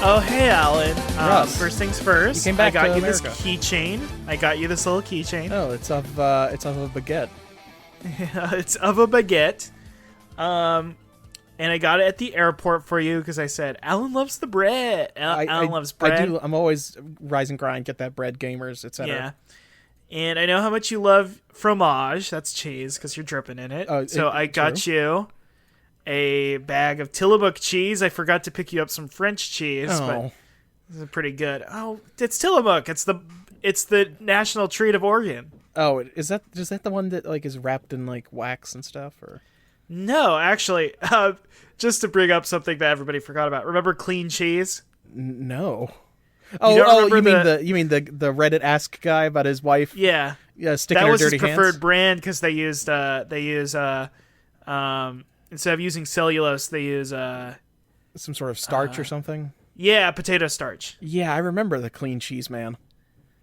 Oh, hey, Alan. Russ, First things first. you came back I got to you this America. keychain. I got you this little keychain. Oh, it's of a baguette. It's of a baguette. And I got it at the airport for you because I said Alan loves the bread. Alan loves bread. I do. I'm always rise and grind, get that bread, gamers, etc. Yeah. And I know how much you love fromage. That's cheese because you're dripping in it. I got you a bag of Tillamook cheese. I forgot to pick you up some French cheese, but this is pretty good. Oh, it's Tillamook. It's the national treat of Oregon. Oh, is that the one that like is wrapped in like wax and stuff, or? No, actually, just to bring up something that everybody forgot about. Remember clean cheese? No. You mean the Reddit ask guy about his wife? Yeah, sticking that her was his dirty hands? preferred brand because they use instead of using cellulose, they use some sort of starch or something. Yeah, potato starch. Yeah, I remember the clean cheese man.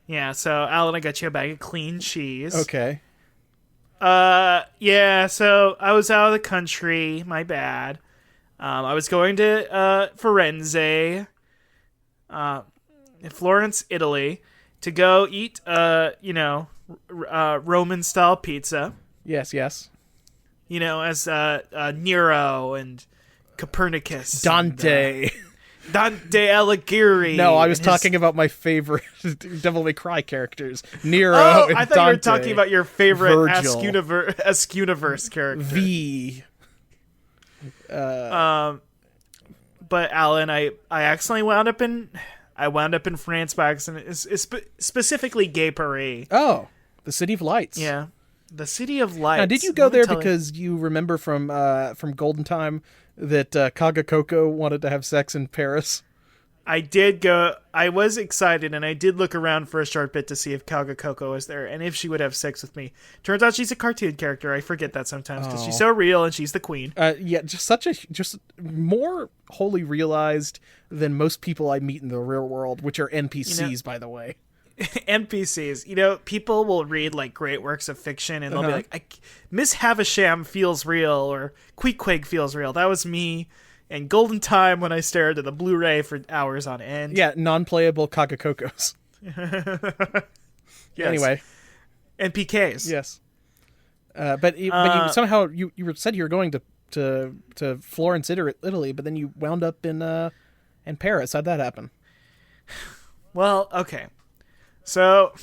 Yeah, so Alan, I got you a bag of clean cheese. Okay. Yeah, so I was out of the country. My bad. I was going to Firenze, Florence, Italy, to go eat Roman style pizza. Yes. As Nero and Copernicus, Dante Alighieri. No, I was talking about my favorite Devil May Cry characters, Nero. Oh, and I thought Dante, you were talking about your favorite Virgil. Escuniverse character. V. But Alan, I accidentally wound up in France by accident. Specifically, Gay Paris. Oh, the City of Lights. Yeah, the City of Lights. Now, did you go there because you remember from Golden Time that Kaga Coco wanted to have sex in Paris? I did go. I was excited, and I did look around for a short bit to see if Kaga Coco was there and if she would have sex with me. Turns out she's a cartoon character. I forget that sometimes because she's so real and she's the queen. Yeah, just more wholly realized than most people I meet in the real world, which are NPCs, by the way. NPCs. People will read like great works of fiction and they'll be like, Miss Havisham feels real or Queequeg feels real. That was me in Golden Time when I stared at the Blu-ray for hours on end. Yeah, non-playable Kakakokos. Yes. Anyway. NPKs. Yes. But you somehow you said you were going to Florence, Italy, but then you wound up in Paris. How'd that happen? Well, okay. So,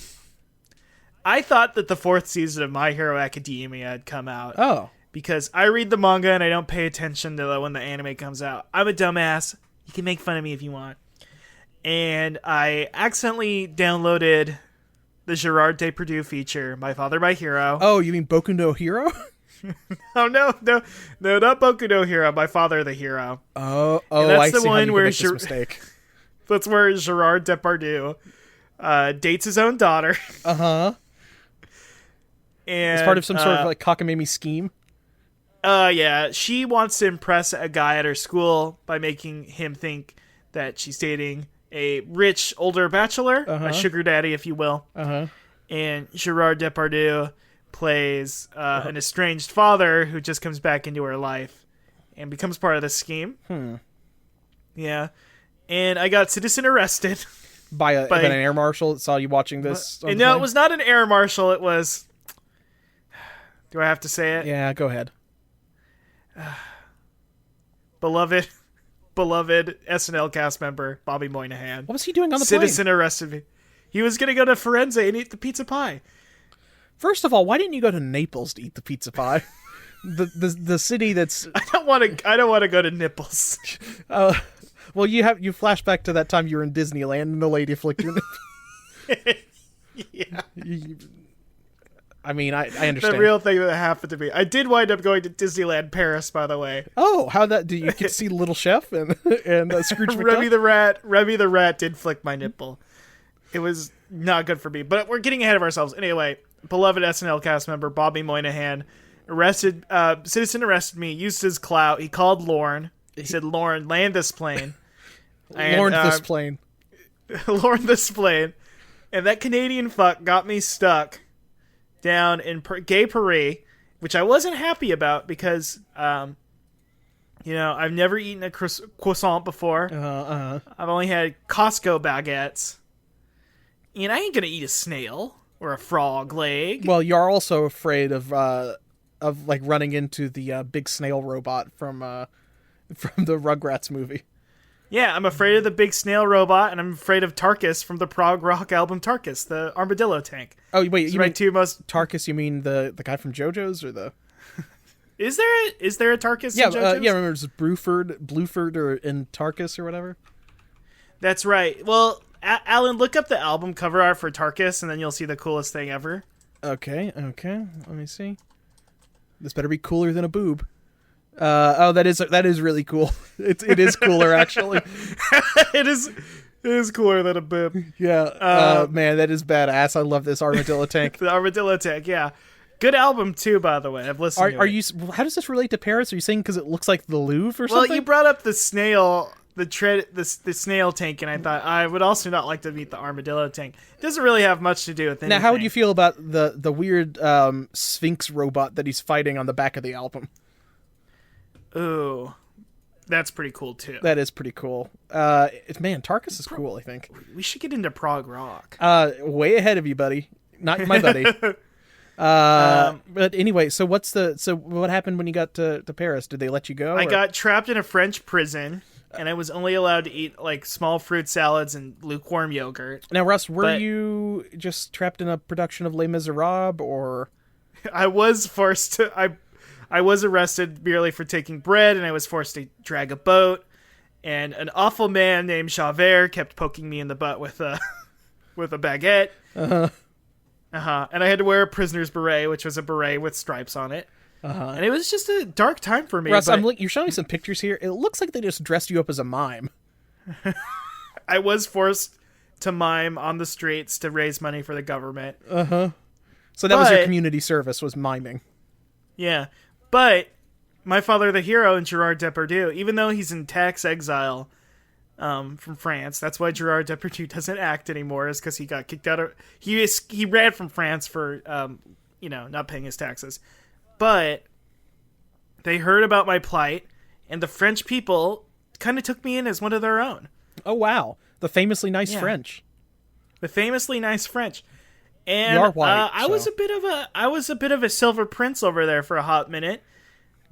I thought that the 4th season of My Hero Academia had come out. Oh. Because I read the manga and I don't pay attention to when the anime comes out. I'm a dumbass. You can make fun of me if you want. And I accidentally downloaded the Gerard Depardieu feature, My Father, My Hero. Oh, you mean Boku no Hero? Oh, no, not Boku no Hero, My Father, the Hero. Oh, that's I the see one how you where make this mistake. That's where Gerard Depardieu dates his own daughter. Uh-huh. And it's part of some sort of like cockamamie scheme. Yeah, she wants to impress a guy at her school by making him think that she's dating a rich older bachelor, a sugar daddy, if you will. And Gerard Depardieu plays an estranged father who just comes back into her life and becomes part of the scheme. Yeah. And I got citizen arrested. By an air marshal that saw you watching this? No, it was not an air marshal. It was... Do I have to say it? Yeah, go ahead. Beloved SNL cast member Bobby Moynihan. What was he doing on the Citizen plane? arrested me. He was going to go to Firenze and eat the pizza pie. First of all, why didn't you go to Naples to eat the pizza pie? the city that's... I don't want to go to Nipples. Well, you flash back to that time you were in Disneyland and the lady flicked your nipple. Yeah. I mean, I understand. The real thing that happened to me. I did wind up going to Disneyland Paris, by the way. Oh, do you get to see Little Chef and Scrooge McDuck? Remy the Rat did flick my nipple. It was not good for me, but we're getting ahead of ourselves. Anyway, beloved SNL cast member Bobby Moynihan citizen arrested me, used his clout. He called Lorne. He said, "Lorne, land this plane." Lorne this plane. Lorne this plane. And that Canadian fuck got me stuck down in Gay Paris, which I wasn't happy about because I've never eaten a croissant before. I've only had Costco baguettes. And I ain't gonna eat a snail or a frog leg. Well, you're also afraid of like running into the big snail robot from the Rugrats movie. Yeah, I'm afraid of the big snail robot, and I'm afraid of Tarkus from the prog rock album Tarkus, the armadillo tank. Oh wait, These you are mean my two most? Tarkus? You mean the guy from JoJo's or the? Is there a Tarkus? Yeah, in JoJo's? Remember, it was Bluford, or in Tarkus or whatever. That's right. Well, Alan, look up the album cover art for Tarkus, and then you'll see the coolest thing ever. Okay. Let me see. This better be cooler than a boob. That is really cool. It is cooler actually. It is cooler than a boob. Yeah. Man, that is badass. I love this armadillo tank. The armadillo tank. Yeah. Good album too, by the way. I've listened. Are you? How does this relate to Paris? Are you saying because it looks like the Louvre or something? Well, you brought up the snail, the snail tank, and I thought I would also not like to meet the armadillo tank. It doesn't really have much to do with anything. Now, how would you feel about the weird Sphinx robot that he's fighting on the back of the album? Ooh, that's pretty cool too. That is pretty cool. Man, Tarkus is cool. I think we should get into prog rock. Way ahead of you, buddy. Not my buddy. But anyway, so what happened when you got to Paris? Did they let you go? I got trapped in a French prison, and I was only allowed to eat like small fruit salads and lukewarm yogurt. Now, Russ, were you just trapped in a production of Les Miserables, or? I was forced to. I was arrested merely for taking bread, and I was forced to drag a boat. And an awful man named Javert kept poking me in the butt with a baguette. And I had to wear a prisoner's beret, which was a beret with stripes on it. And it was just a dark time for me. Russ, you're showing me some pictures here. It looks like they just dressed you up as a mime. I was forced to mime on the streets to raise money for the government. So that was your community service, was miming. Yeah. But my father, the hero, in Gerard Depardieu, even though he's in tax exile from France, that's why Gerard Depardieu doesn't act anymore, is because he got kicked out of... He ran from France for, not paying his taxes. But they heard about my plight, and the French people kind of took me in as one of their own. Oh, wow. The famously nice French. The famously nice French. And you are white, I was a bit of a silver prince over there for a hot minute.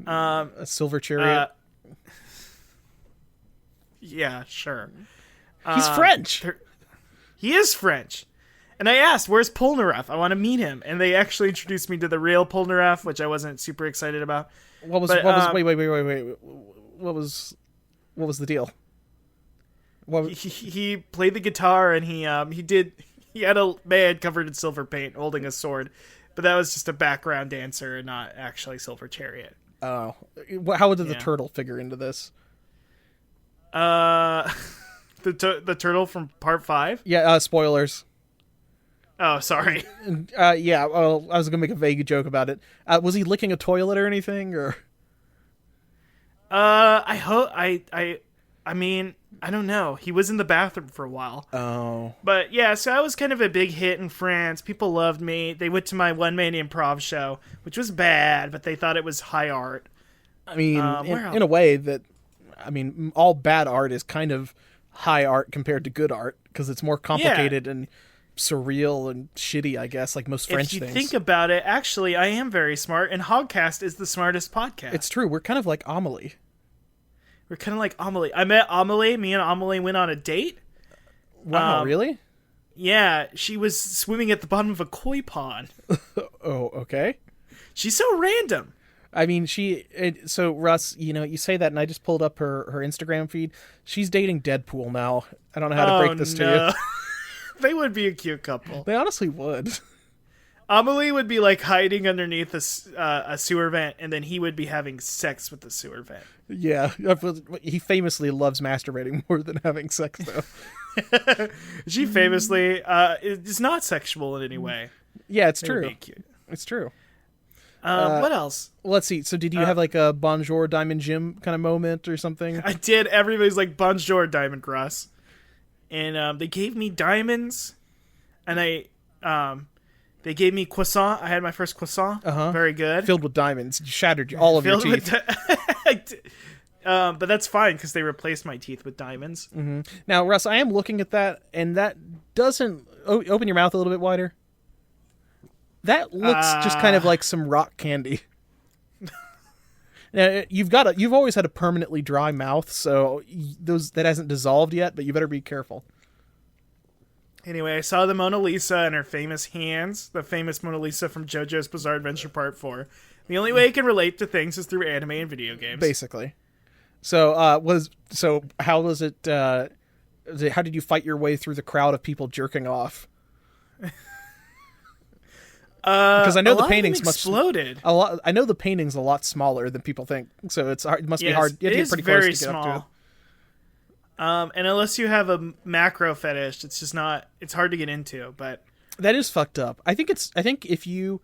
A silver chariot. Yeah, sure. He's French. He is French. And I asked, "Where's Polnareff? I want to meet him." And they actually introduced me to the real Polnareff, which I wasn't super excited about. Wait. What was the deal? He played the guitar, and he had a man covered in silver paint holding a sword, but that was just a background dancer and not actually Silver Chariot. Oh, how did the turtle figure into this? The turtle from part 5? Yeah, spoilers. Oh, sorry. Yeah, well, I was gonna make a vague joke about it. Was he licking a toilet or anything, or? I mean, I don't know. He was in the bathroom for a while. Oh. But yeah, so I was kind of a big hit in France. People loved me. They went to my one-man improv show, which was bad, but they thought it was high art. I mean, in a way all bad art is kind of high art compared to good art, because it's more complicated and surreal and shitty, I guess, like most French things. If you think about it, actually, I am very smart, and Hogcast is the smartest podcast. It's true. We're kind of like Amelie. We're kind of like Amelie. I met Amelie. Me and Amelie went on a date. Wow, really? Yeah, she was swimming at the bottom of a koi pond. Oh, okay. She's so random. I mean, so Russ, you say that, and I just pulled up her Instagram feed. She's dating Deadpool now. I don't know how to break this to you. They would be a cute couple. They honestly would. Amelie would be like hiding underneath a sewer vent, and then he would be having sex with the sewer vent. Yeah, he famously loves masturbating more than having sex, though. She famously is not sexual in any way. Yeah, it's true. Cute. It's true. What else? Let's see. So did you have like a Bonjour Diamond Jim kind of moment or something? I did. Everybody's like, Bonjour Diamond Cross. And they gave me diamonds, and they gave me croissant. I had my first croissant. Very good. Filled with diamonds. You shattered all of your teeth. But that's fine because they replaced my teeth with diamonds. Mm-hmm. Now, Russ, I am looking at that, and that doesn't... open your mouth a little bit wider. That looks just kind of like some rock candy. Now, you've always had a permanently dry mouth, so that hasn't dissolved yet, but you better be careful. Anyway, I saw the Mona Lisa and her famous hands, the famous Mona Lisa from JoJo's Bizarre Adventure Part 4. The only way I can relate to things is through anime and video games. Basically. So, how was it, how did you fight your way through the crowd of people jerking off? Because I know the painting's exploded. I know the painting's a lot smaller than people think, so it's hard, it must be hard. It is pretty very close to get small. Up to. And unless you have a macro fetish, it's just not. It's hard to get into. But that is fucked up. I think if you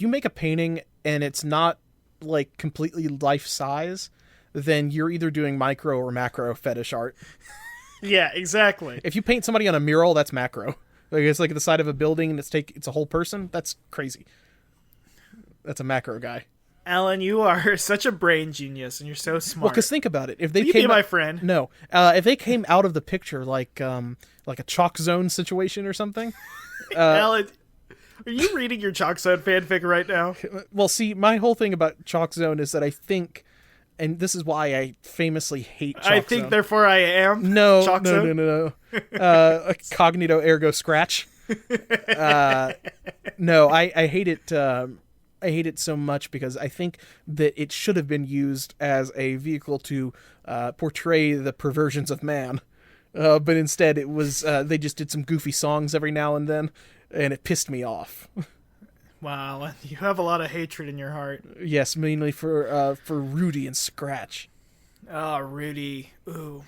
make a painting and it's not like completely life size, then you're either doing micro or macro fetish art. Yeah, exactly. If you paint somebody on a mural, that's macro. Like it's like the side of a building and it's a whole person. That's crazy. That's a macro guy. Alan, you are such a brain genius, and you're so smart. Well, because think about it. If they came be my friend. No, if they came out of the picture like a Chalk Zone situation or something. Alan, are you reading your Chalk Zone fanfic right now? Well, see, my whole thing about Chalk Zone is that I think, and this is why I famously hate Chalk Zone. I think, therefore I am. No, Chalk Zone? No. Cognito ergo scratch. No, I hate it. I hate it so much because I think that it should have been used as a vehicle to portray the perversions of man. But instead it was, they just did some goofy songs every now and then, and it pissed me off. Wow, you have a lot of hatred in your heart. Yes, mainly for Rudy and Scratch. Oh, Rudy. Ooh.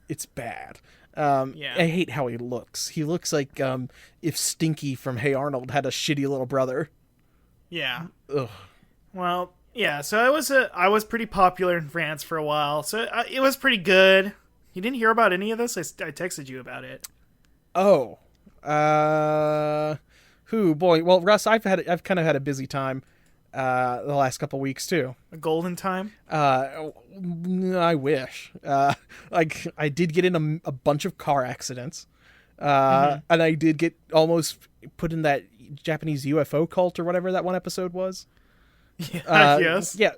It's bad. Yeah. I hate how he looks. He looks like if Stinky from Hey Arnold had a shitty little brother. Yeah. Ugh. Well, yeah. So I was pretty popular in France for a while. So it was pretty good. You didn't hear about any of this? I texted you about it. Oh. Boy. Well, Russ, I've kind of had a busy time the last couple weeks too. A golden time? I wish. Like I did get in a bunch of car accidents. And I did get almost put in that Japanese UFO cult or whatever that one episode was. Yeah, yes. Yeah.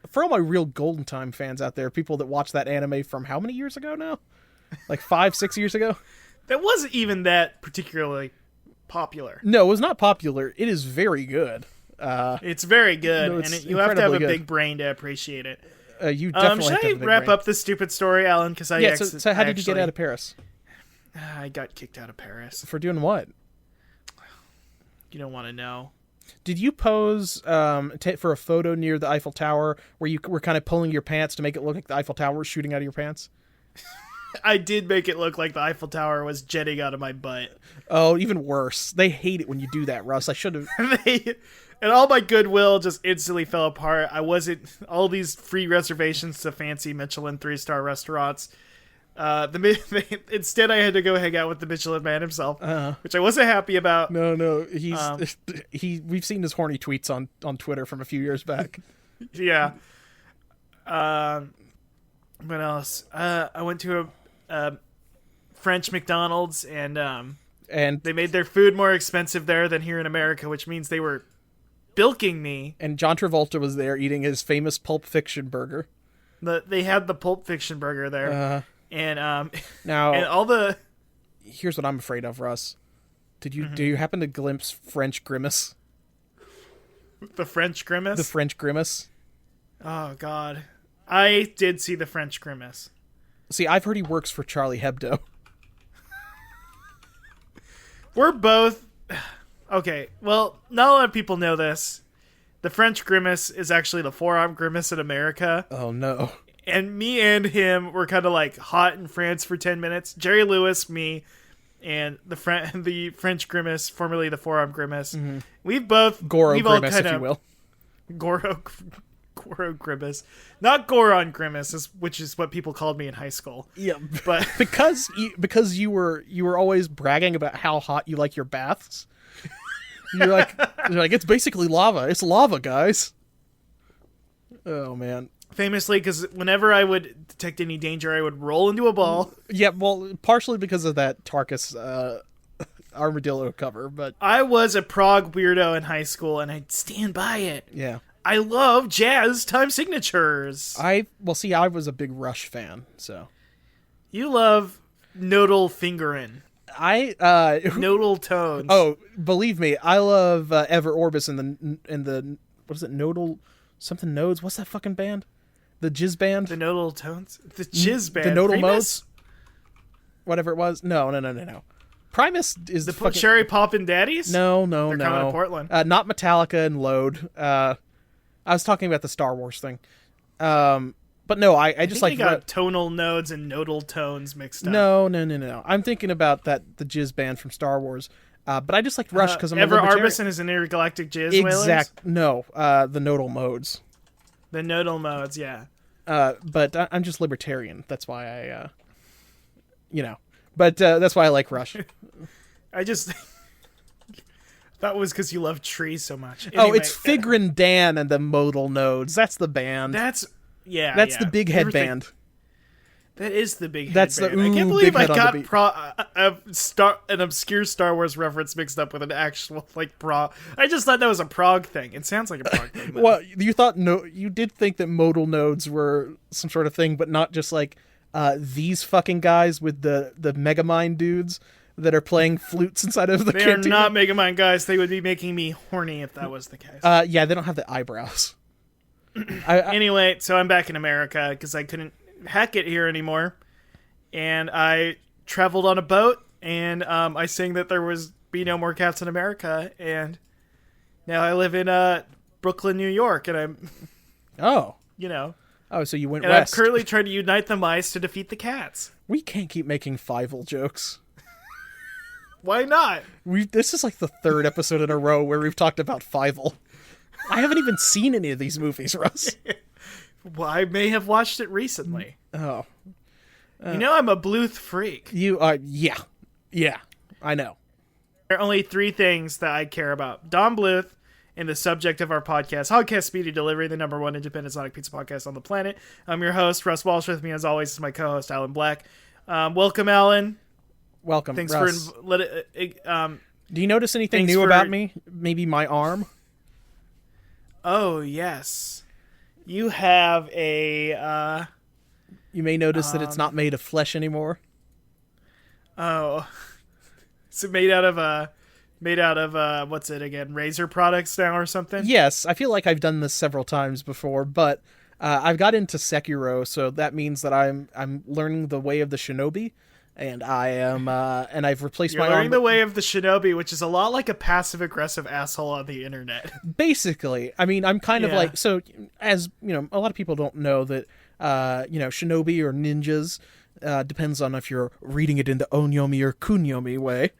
For all my real Golden Time fans out there, people that watched that anime from how many years ago now? Like 5-6 years ago? That wasn't even that particularly popular. No, it was not popular. It is very good. It's very good, and you have to have a big brain to appreciate it. You definitely have to have a big Should I wrap brain. up this stupid story, Alan? Because so how did you get out of Paris? I got kicked out of Paris. For doing what? You don't want to know. Did you pose for a photo near the Eiffel Tower where you were kind of pulling your pants to make it look like the Eiffel Tower was shooting out of your pants? I did make it look like the Eiffel Tower was jetting out of my butt. Oh, even worse. They hate it when you do that, Russ. I should have... And all my goodwill just instantly fell apart. I wasn't... All these free reservations to fancy Michelin 3-star restaurants. Instead, I had to go hang out with the Michelin man himself, which I wasn't happy about. No, we've seen his horny tweets on Twitter from a few years back. Yeah. What else? I went to a French McDonald's, and they made their food more expensive there than here in America, which means they were bilking me. And John Travolta was there eating his famous Pulp Fiction burger. They had the Pulp Fiction burger there. And now, and all the... Here's what I'm afraid of, Russ. Do you happen to glimpse French Grimace? The French Grimace? The French Grimace. Oh, God. I did see the French Grimace. See, I've heard he works for Charlie Hebdo. We're both... Okay, well, not a lot of people know this. The French Grimace is actually the forearm grimace in America. Oh, no. And me and him were kind of like hot in France for 10 minutes. Jerry Lewis, me, and the French Grimace, formerly the forearm grimace. Mm-hmm. We've Goron Grimace, if you will. Goron Grimace. Not Goron Grimace, which is what people called me in high school. Yeah, but because you were always bragging about how hot you like your baths. You're like it's basically lava. It's lava, guys. Oh man. Famously, because whenever I would detect any danger, I would roll into a ball. Yeah, well, partially because of that Tarkus armadillo cover, but I was a prog weirdo in high school, and I'd stand by it. Yeah. I love jazz time signatures. I was a big Rush fan, so. You love nodal fingering. Nodal tones. Oh, believe me, I love Ever Orbis and the what is it, nodal something nodes? What's that fucking band? The Jizz band? The nodal tones? The Jizz band. The nodal Primus? modes? Whatever it was. No. Primus is the fucking... Cherry Poppin' Daddies? No. They're coming to Portland. Not Metallica and Load. I was talking about the Star Wars thing. But no, I just like... you got tonal nodes and nodal tones mixed up. No. I'm thinking about the Jizz band from Star Wars. But I just like Rush because I'm a libertarian. Ever Arbison is an intergalactic jizz whalers? No, the nodal modes. The nodal modes, yeah. But I'm just libertarian. That's why I, But that's why I like Rush. I just... That was because you love trees so much. Anyway, it's Figrin Dan and the modal nodes. That's the band. That's the big head band. That is the big head That's band. The I can't believe I got an obscure Star Wars reference mixed up with an actual prog. I just thought that was a prog thing. It sounds like a prog thing. Well, you did think that modal nodes were some sort of thing, but not just these fucking guys with the Megamind dudes that are playing flutes inside of the canteen. They are not Megamind guys. They would be making me horny if that was the case. Yeah, they don't have the eyebrows. Anyway, so I'm back in America because I couldn't hack it here anymore, and I traveled on a boat, and I sang that there was be no more cats in America, and now I live in Brooklyn, New York, and I'm so you went west. I'm currently trying to unite the mice to defeat the cats. We can't keep making Fievel jokes. Why not? This is the third episode in a row where we've talked about Fievel. I haven't even seen any of these movies, Russ. Well, I may have watched it recently. Oh. I'm a Bluth freak. You are, yeah. Yeah, I know. There are only three things that I care about. Don Bluth and the subject of our podcast, Hogcast Speedy Delivery, the #1 independent Sonic Pizza podcast on the planet. I'm your host, Russ Walsh. With me, as always, is my co-host, Alan Black. Welcome, Alan. Welcome, Thanks Russ. Do you notice anything new about me? Maybe my arm? Oh, yes. You have a... You may notice that it's not made of flesh anymore. Oh. Is it made out of what's it again? Razor products now or something? Yes, I feel like I've done this several times before, but I've got into Sekiro, so that means that I'm learning the way of the shinobi. And I've replaced my arm. You're learning the way of the shinobi, which is a lot like a passive-aggressive asshole on the internet. Basically. I mean, I'm kind of as, a lot of people don't know that, shinobi or ninjas, depends on if you're reading it in the onyomi or kunyomi way.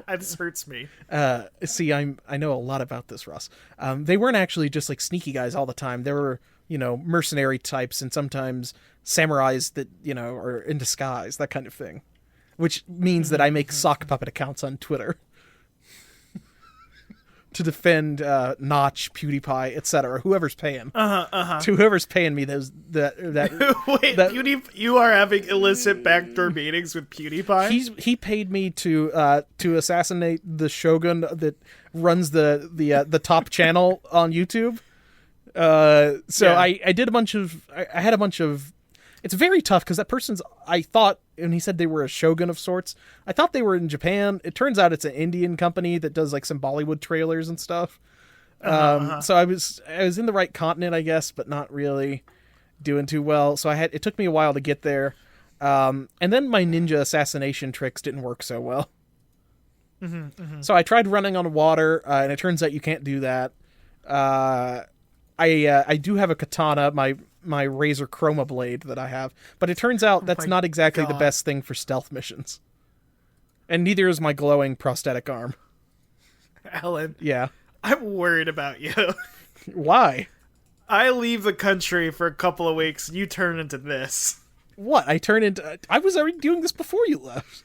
This hurts me. See, I know a lot about this, Russ. They weren't actually just sneaky guys all the time. They were, mercenary types and sometimes samurais that, are in disguise, that kind of thing. Which means that I make sock puppet accounts on Twitter to defend Notch, PewDiePie, etc. Whoever's paying. To whoever's paying me those Wait, you are having illicit backdoor meetings with PewDiePie? He paid me to assassinate the shogun that runs the top channel on YouTube. I did a bunch of... I had a bunch of... It's very tough because that person's... I thought, and he said they were a shogun of sorts. I thought they were in Japan. It turns out it's an Indian company that does some Bollywood trailers and stuff. So I was in the right continent, I guess, but not really doing too well. So it took me a while to get there. And then my ninja assassination tricks didn't work so well. So I tried running on water, and it turns out you can't do that. I do have a katana, my razor chroma blade that I have, but it turns out that's not exactly the best thing for stealth missions. And neither is my glowing prosthetic arm. Alan. Yeah. I'm worried about you. Why? I leave the country for a couple of weeks, and you turn into this. What? I was already doing this before you left.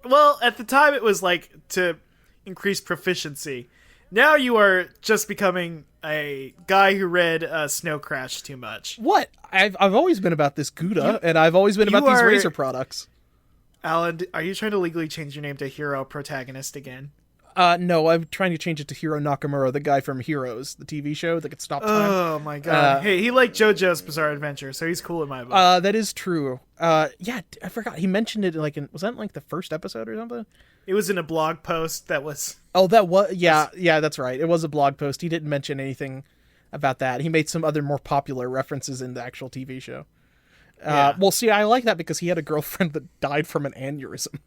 Well, at the time it was to increase proficiency. Now you are just becoming a guy who read Snow Crash too much. What? I've always been about this Gouda, and I've always been about these Razor products. Alan, are you trying to legally change your name to Hero Protagonist again? No, I'm trying to change it to Hiro Nakamura, the guy from Heroes, the TV show that could stop time. Oh my god. Hey, he liked JoJo's Bizarre Adventure, so he's cool in my book. That is true. Yeah, I forgot. He mentioned it was that in like the first episode or something? It was in a blog post that was... Oh, that was... Yeah, that's right. It was a blog post. He didn't mention anything about that. He made some other more popular references in the actual TV show. Well, see, I like that because he had a girlfriend that died from an aneurysm.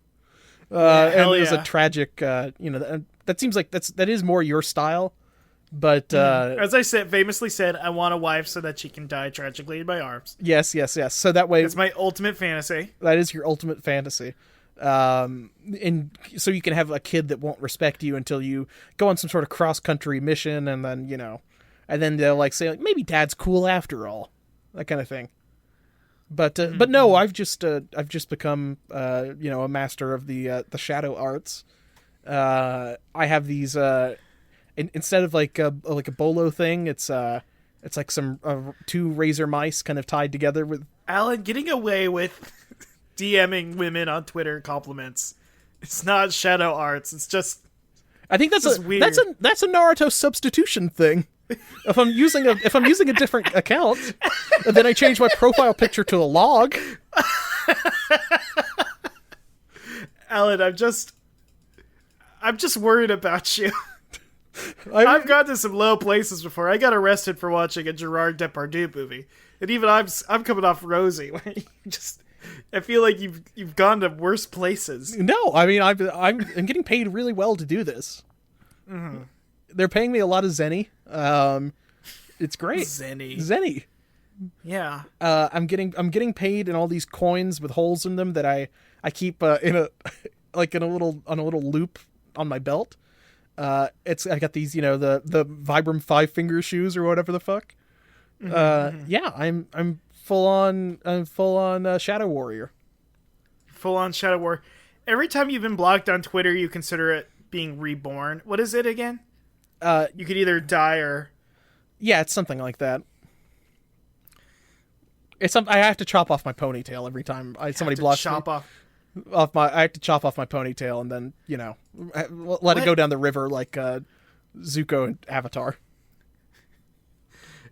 And it was a tragic, that seems like that is more your style, but as I famously said, I want a wife so that she can die tragically in my arms. Yes. So that way, it's my ultimate fantasy. That is your ultimate fantasy, and so you can have a kid that won't respect you until you go on some sort of cross country mission, and then they'll like say like, maybe Dad's cool after all, that kind of thing. But no, I've just become a master of the shadow arts. I have these instead of like a bolo thing, it's like some two razor mice kind of tied together with Alan getting away with DMing women on Twitter compliments. It's not shadow arts. It's just I think that's weird. That's a Naruto substitution thing. If I'm using a different account, and then I change my profile picture to a log. Alan, I'm just worried about you. I've gone to some low places before. I got arrested for watching a Gerard Depardieu movie, and even I'm coming off rosy. I feel like you've gone to worse places. No, I mean I'm getting paid really well to do this. Mm-hmm. They're paying me a lot of zenny. It's great. Zenny. Yeah. I'm getting paid in all these coins with holes in them that I keep in a little loop on my belt. I got these, the Vibram 5-finger shoes or whatever the fuck. Yeah, I'm full on Shadow Warrior. Full on Shadow Warrior. Every time you've been blocked on Twitter, you consider it being reborn. What is it again? You could either die or... Yeah, it's something like that. I have to chop off my ponytail every time somebody blocks me. I have to chop off my ponytail and then, let it go down the river like Zuko and Avatar.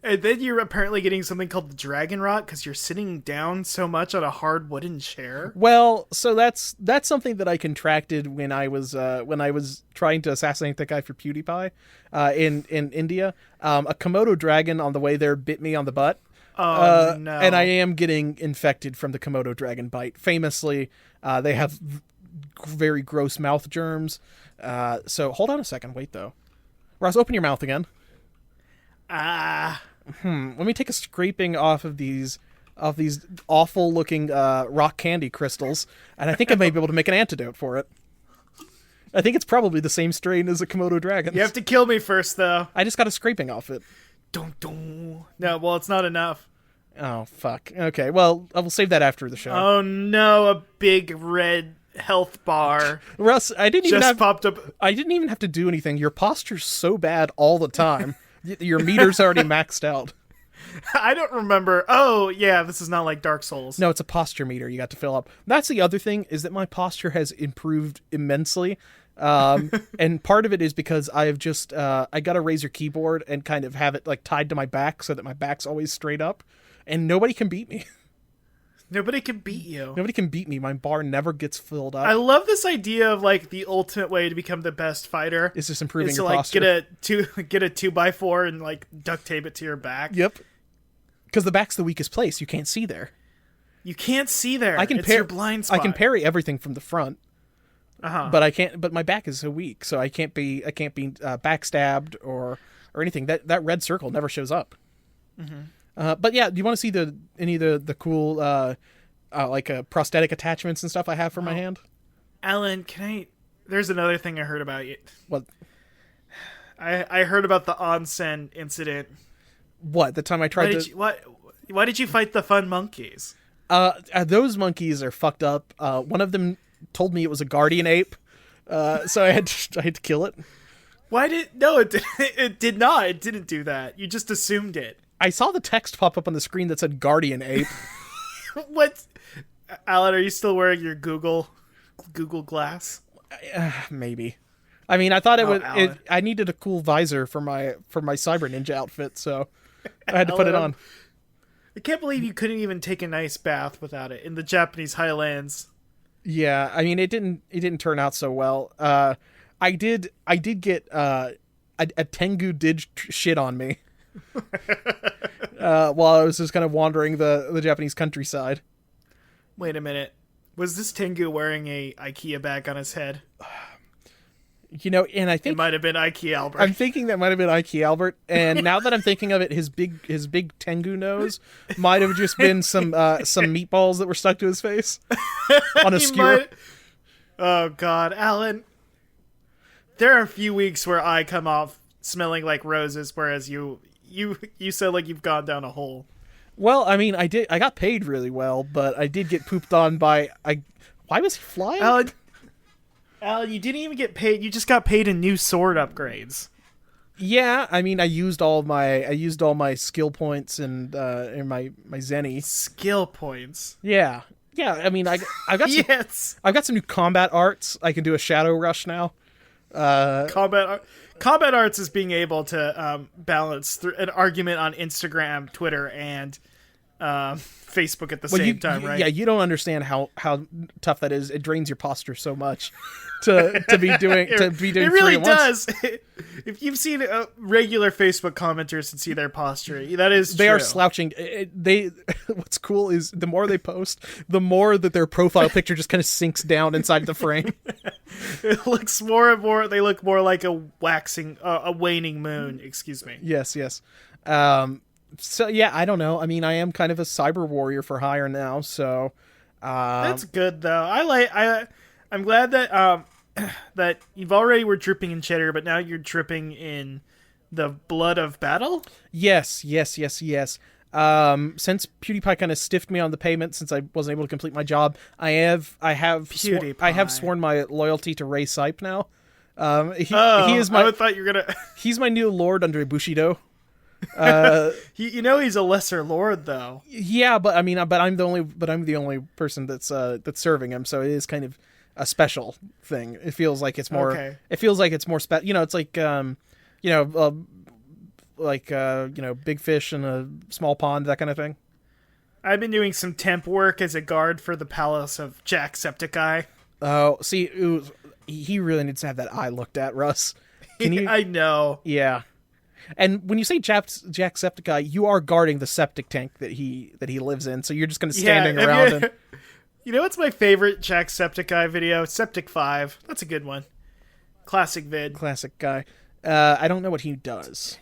And then you're apparently getting something called the dragon rot because you're sitting down so much on a hard wooden chair. Well, so that's something that I contracted when I was trying to assassinate that guy for PewDiePie in India. A Komodo dragon on the way there bit me on the butt. Oh no! And I am getting infected from the Komodo dragon bite. Famously, they have very gross mouth germs. So hold on a second. Wait though, Ross, open your mouth again. Let me take a scraping off of these awful looking rock candy crystals, and I think I may be able to make an antidote for it. I think it's probably the same strain as a Komodo dragon. You have to kill me first, though. I just got a scraping off it. No, well, it's not enough. Oh, fuck. Okay, well, I will save that after the show. Oh, no, a big red health bar. Russ, popped up. I didn't even have to do anything. Your posture's so bad all the time. Your meter's already maxed out. I don't remember. Oh, yeah, this is not like Dark Souls. No, it's a posture meter you got to fill up. That's the other thing, is that my posture has improved immensely. And part of it is because I've just I got a Razer keyboard and kind of have it like tied to my back so that my back's always straight up, and nobody can beat me. Nobody can beat you. Nobody can beat me. My bar never gets filled up. I love this idea of like the ultimate way to become the best fighter. It's just improving your like posture. Get a 2x4 and like duct tape it to your back. Yep. Because the back's the weakest place. You can't see there. You can't see there. It's your blind spot. I can parry everything from the front. But I can't. But my back is so weak, so I can't be backstabbed or anything. That red circle never shows up. Mm-hmm. But yeah, do you want to see any of the cool prosthetic attachments and stuff I have for my hand? Alan, there's another thing I heard about you. What? I heard about the onsen incident. What? The time I tried Why did you fight the fun monkeys? Those monkeys are fucked up. One of them told me it was a guardian ape, so I had to kill it. Why did... No, it did not. It didn't do that. You just assumed it. I saw the text pop up on the screen that said Guardian Ape. What? Alan, are you still wearing your Google Glass? Maybe. I mean, I thought I needed a cool visor for my Cyber Ninja outfit, so I had to put it on. I can't believe you couldn't even take a nice bath without it in the Japanese highlands. Yeah, I mean, it didn't turn out so well. I did get a Tengu did shit on me while I was just kind of wandering the Japanese countryside. Wait a minute. Was this Tengu wearing a IKEA bag on his head? You know, and I think it might have been Ike Albert. I'm thinking that might have been Ike Albert, and now that I'm thinking of it, his big Tengu nose might have just been some meatballs that were stuck to his face on a skewer. Oh God, Alan! There are a few weeks where I come off smelling like roses, whereas you sound like you've gone down a hole. Well, I mean, I got paid really well, but I did get pooped on by why was he flying? Alan, you didn't even get paid. You just got paid in new sword upgrades. Yeah, I mean, I used all my skill points and my zenny skill points. Yeah. I mean, I've got yes. I've got some new combat arts. I can do a shadow rush now. Combat arts is being able to balance an argument on Instagram, Twitter, and Facebook at the same time, right? Yeah, you don't understand how tough that is. It drains your posture so much to be doing it really does. If you've seen regular Facebook commenters and see their posture, that is they true. Are slouching. What's cool is the more they post, the more that their profile picture just kind of sinks down inside the frame. It looks more and more. They look more like a waning moon. Excuse me. Yes. So yeah, I don't know. I mean, I am kind of a cyber warrior for hire now, so that's good though. I'm glad that that you've already were dripping in cheddar, but now you're dripping in the blood of battle. Yes. Since PewDiePie kind of stiffed me on the payment since I wasn't able to complete my job, I have sworn my loyalty to Ray Sipe now. He is my. I thought you were gonna. He's my new lord under Bushido. He's a lesser lord though. Yeah, but I mean, I'm the only person that's serving him, so it is kind of a special thing. It feels like it's more. Okay. It feels like it's more special. You know, it's like big fish in a small pond, that kind of thing. I've been doing some temp work as a guard for the palace of Jacksepticeye. Oh, see, he really needs to have that eye looked at, Russ. Can you? I know. Yeah. And when you say Jacksepticeye, you are guarding the septic tank that he lives in, so you're just kind of standing around. You know what's my favorite Jacksepticeye video? Septic 5. That's a good one. Classic vid. Classic guy. I don't know what he does.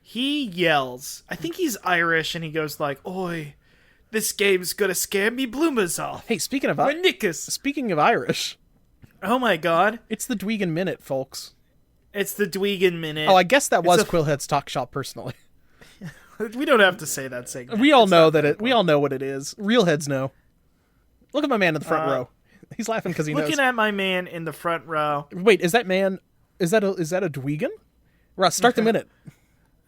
He yells. I think he's Irish, and he goes like, "Oi, this game's gonna scare me bloomers off." Hey, speaking of Irish. Oh my God. It's the Dwegan Minute, folks. It's the Dwegan Minute. Oh, I guess that was Quillhead's Talk Shop, personally. We don't have to say that segment. We all know what it is. Real heads know. Look at my man in the front row. He's laughing because he knows. Looking at my man in the front row. Wait, is that man... Is that a Dwegan? Russ, start the minute.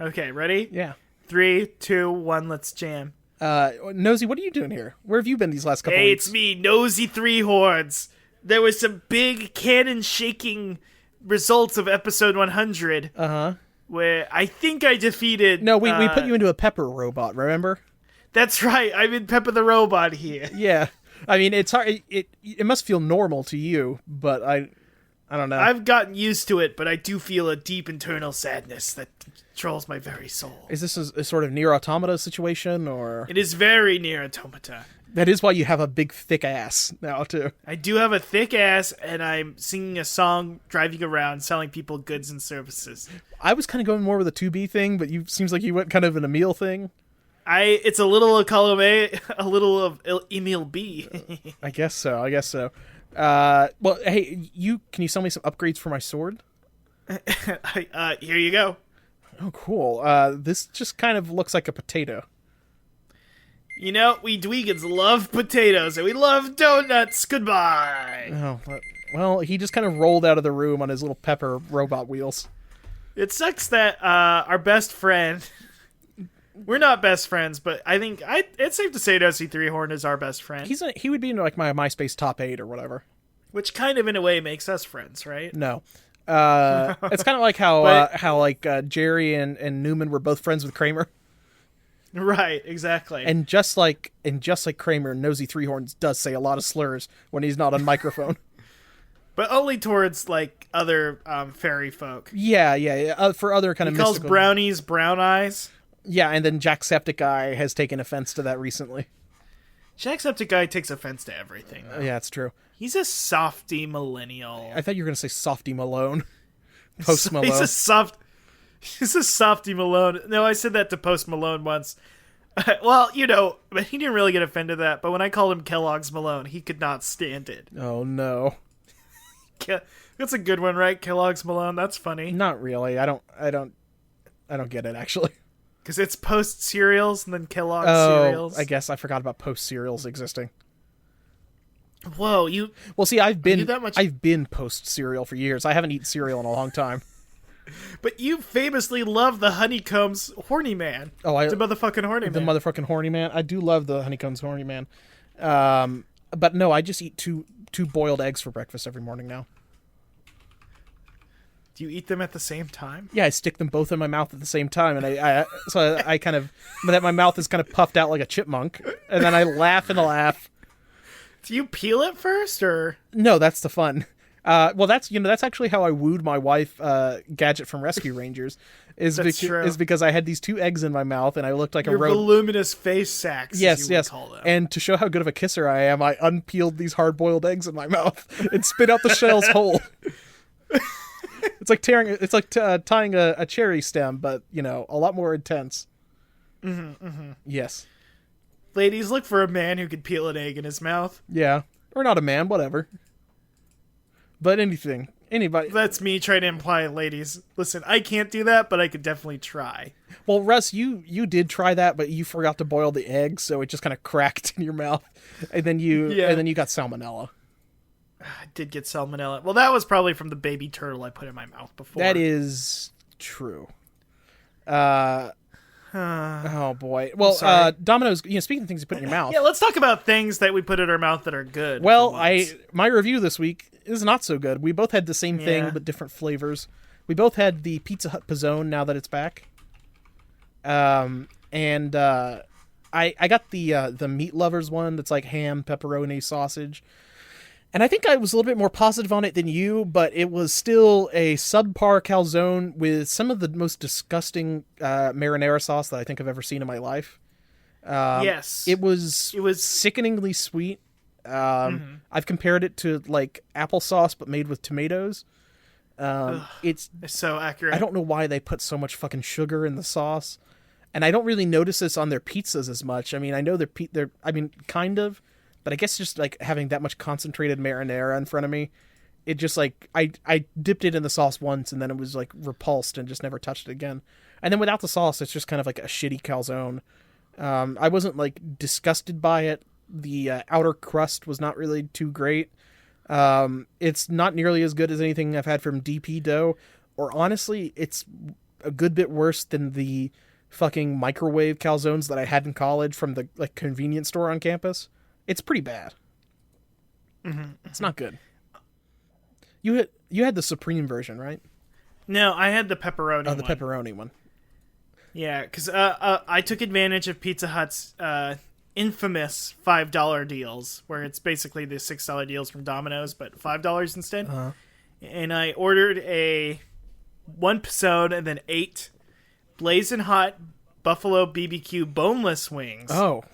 Okay, ready? Yeah. 3, 2, 1, let's jam. Nosy, what are you doing here? Where have you been these last couple weeks? Hey, weeks? it's me, Nosy Three Hordes. There was some big cannon-shaking results of episode 100. Uh-huh. Where I think I defeated... No, we put you into a pepper robot, remember? That's right. I'm in Pepper the Robot here. Yeah. I mean, it's hard. It must feel normal to you, but I don't know. I've gotten used to it, but I do feel a deep internal sadness that controls my very soul. Is this a sort of Nier Automata situation, or...? It is very Nier Automata. That is why you have a big, thick ass now, too. I do have a thick ass, and I'm singing a song, driving around, selling people goods and services. I was kind of going more with a 2B thing, but seems like you went kind of an Emil thing. It's a little of column A, a little of Emil B. I guess so. Well, hey, can you sell me some upgrades for my sword? Here you go. Oh, cool. This just kind of looks like a potato. You know, we Dweegans love potatoes, and we love donuts. Goodbye. Oh, Well, he just kind of rolled out of the room on his little pepper robot wheels. It sucks that our best friend... We're not best friends, but I think it's safe to say Dusty Three-Horn is our best friend. He would be in like my MySpace top 8 or whatever. Which kind of, in a way, makes us friends, right? No. It's kind of like how Jerry and Newman were both friends with Kramer. Right, exactly. And just like Kramer, Nosy Three-Horns does say a lot of slurs when he's not on microphone. But only towards, like, other fairy folk. Yeah. For other kind of mystical... He calls brownies brown eyes. Yeah, and then Jacksepticeye has taken offense to that recently. Jacksepticeye takes offense to everything, though. Yeah, it's true. He's a softy millennial. I thought you were going to say Softy Malone. Post Malone. He's a softy Malone. No, I said that to Post Malone once. Well, but he didn't really get offended at that. But when I called him Kellogg's Malone, he could not stand it. Oh, no. That's a good one, right? Kellogg's Malone. That's funny. Not really. I don't get it, actually. Because it's Post cereals and then Kellogg's cereals. I guess I forgot about Post cereals existing. Whoa, Well, see, I've been Post cereal for years. I haven't eaten cereal in a long time. But you famously love the Honeycombs Horny Man. Oh, the motherfucking Horny Man. The motherfucking Horny Man. I do love the Honeycombs Horny Man. But no, I just eat two boiled eggs for breakfast every morning now. Do you eat them at the same time? Yeah, I stick them both in my mouth at the same time, and I kind of, that my mouth is kind of puffed out like a chipmunk, and then I laugh and laugh. Do you peel it first, or no? That's the fun. Well, that's actually how I wooed my wife, Gadget from Rescue Rangers. Is because I had these two eggs in my mouth, and I looked like your voluminous face sacks. Yes. Call them. And to show how good of a kisser I am, I unpeeled these hard-boiled eggs in my mouth and spit out the shells whole. It's like tying a cherry stem, but a lot more intense. Yes. Ladies, look for a man who could peel an egg in his mouth. Yeah, or not a man, whatever. But anybody. That's me trying to imply, ladies. Listen, I can't do that, but I could definitely try. Well, Russ, you did try that, but you forgot to boil the egg, so it just kind of cracked in your mouth, and then you got salmonella. I did get salmonella. Well, that was probably from the baby turtle I put in my mouth before. That is true. Oh boy. Well, Domino's. Speaking of things you put in your mouth. Yeah, let's talk about things that we put in our mouth that are good. Well, my review this week is not so good. We both had the same thing but different flavors. We both had the Pizza Hut Pizzone now that it's back. I got the Meat Lovers one that's like ham, pepperoni, sausage. And I think I was a little bit more positive on it than you, but it was still a subpar calzone with some of the most disgusting marinara sauce that I think I've ever seen in my life. Yes. It was sickeningly sweet. I've compared it to like applesauce, but made with tomatoes. It's so accurate. I don't know why they put so much fucking sugar in the sauce. And I don't really notice this on their pizzas as much. I mean, I know they're kind of. But I guess just like having that much concentrated marinara in front of me, it just like I dipped it in the sauce once and then it was like repulsed and just never touched it again. And then without the sauce, it's just kind of like a shitty calzone. I wasn't like disgusted by it. The outer crust was not really too great. It's not nearly as good as anything I've had from DP Dough, or honestly, it's a good bit worse than the fucking microwave calzones that I had in college from the like convenience store on campus. It's pretty bad. It's not good. You had the Supreme version, right? No, I had the pepperoni. Oh, the pepperoni one. Yeah, because I took advantage of Pizza Hut's infamous $5 deals, where it's basically the $6 deals from Domino's, but $5 instead. Uh-huh. And I ordered one pizzone and then 8 blazing hot Buffalo BBQ boneless wings. Oh.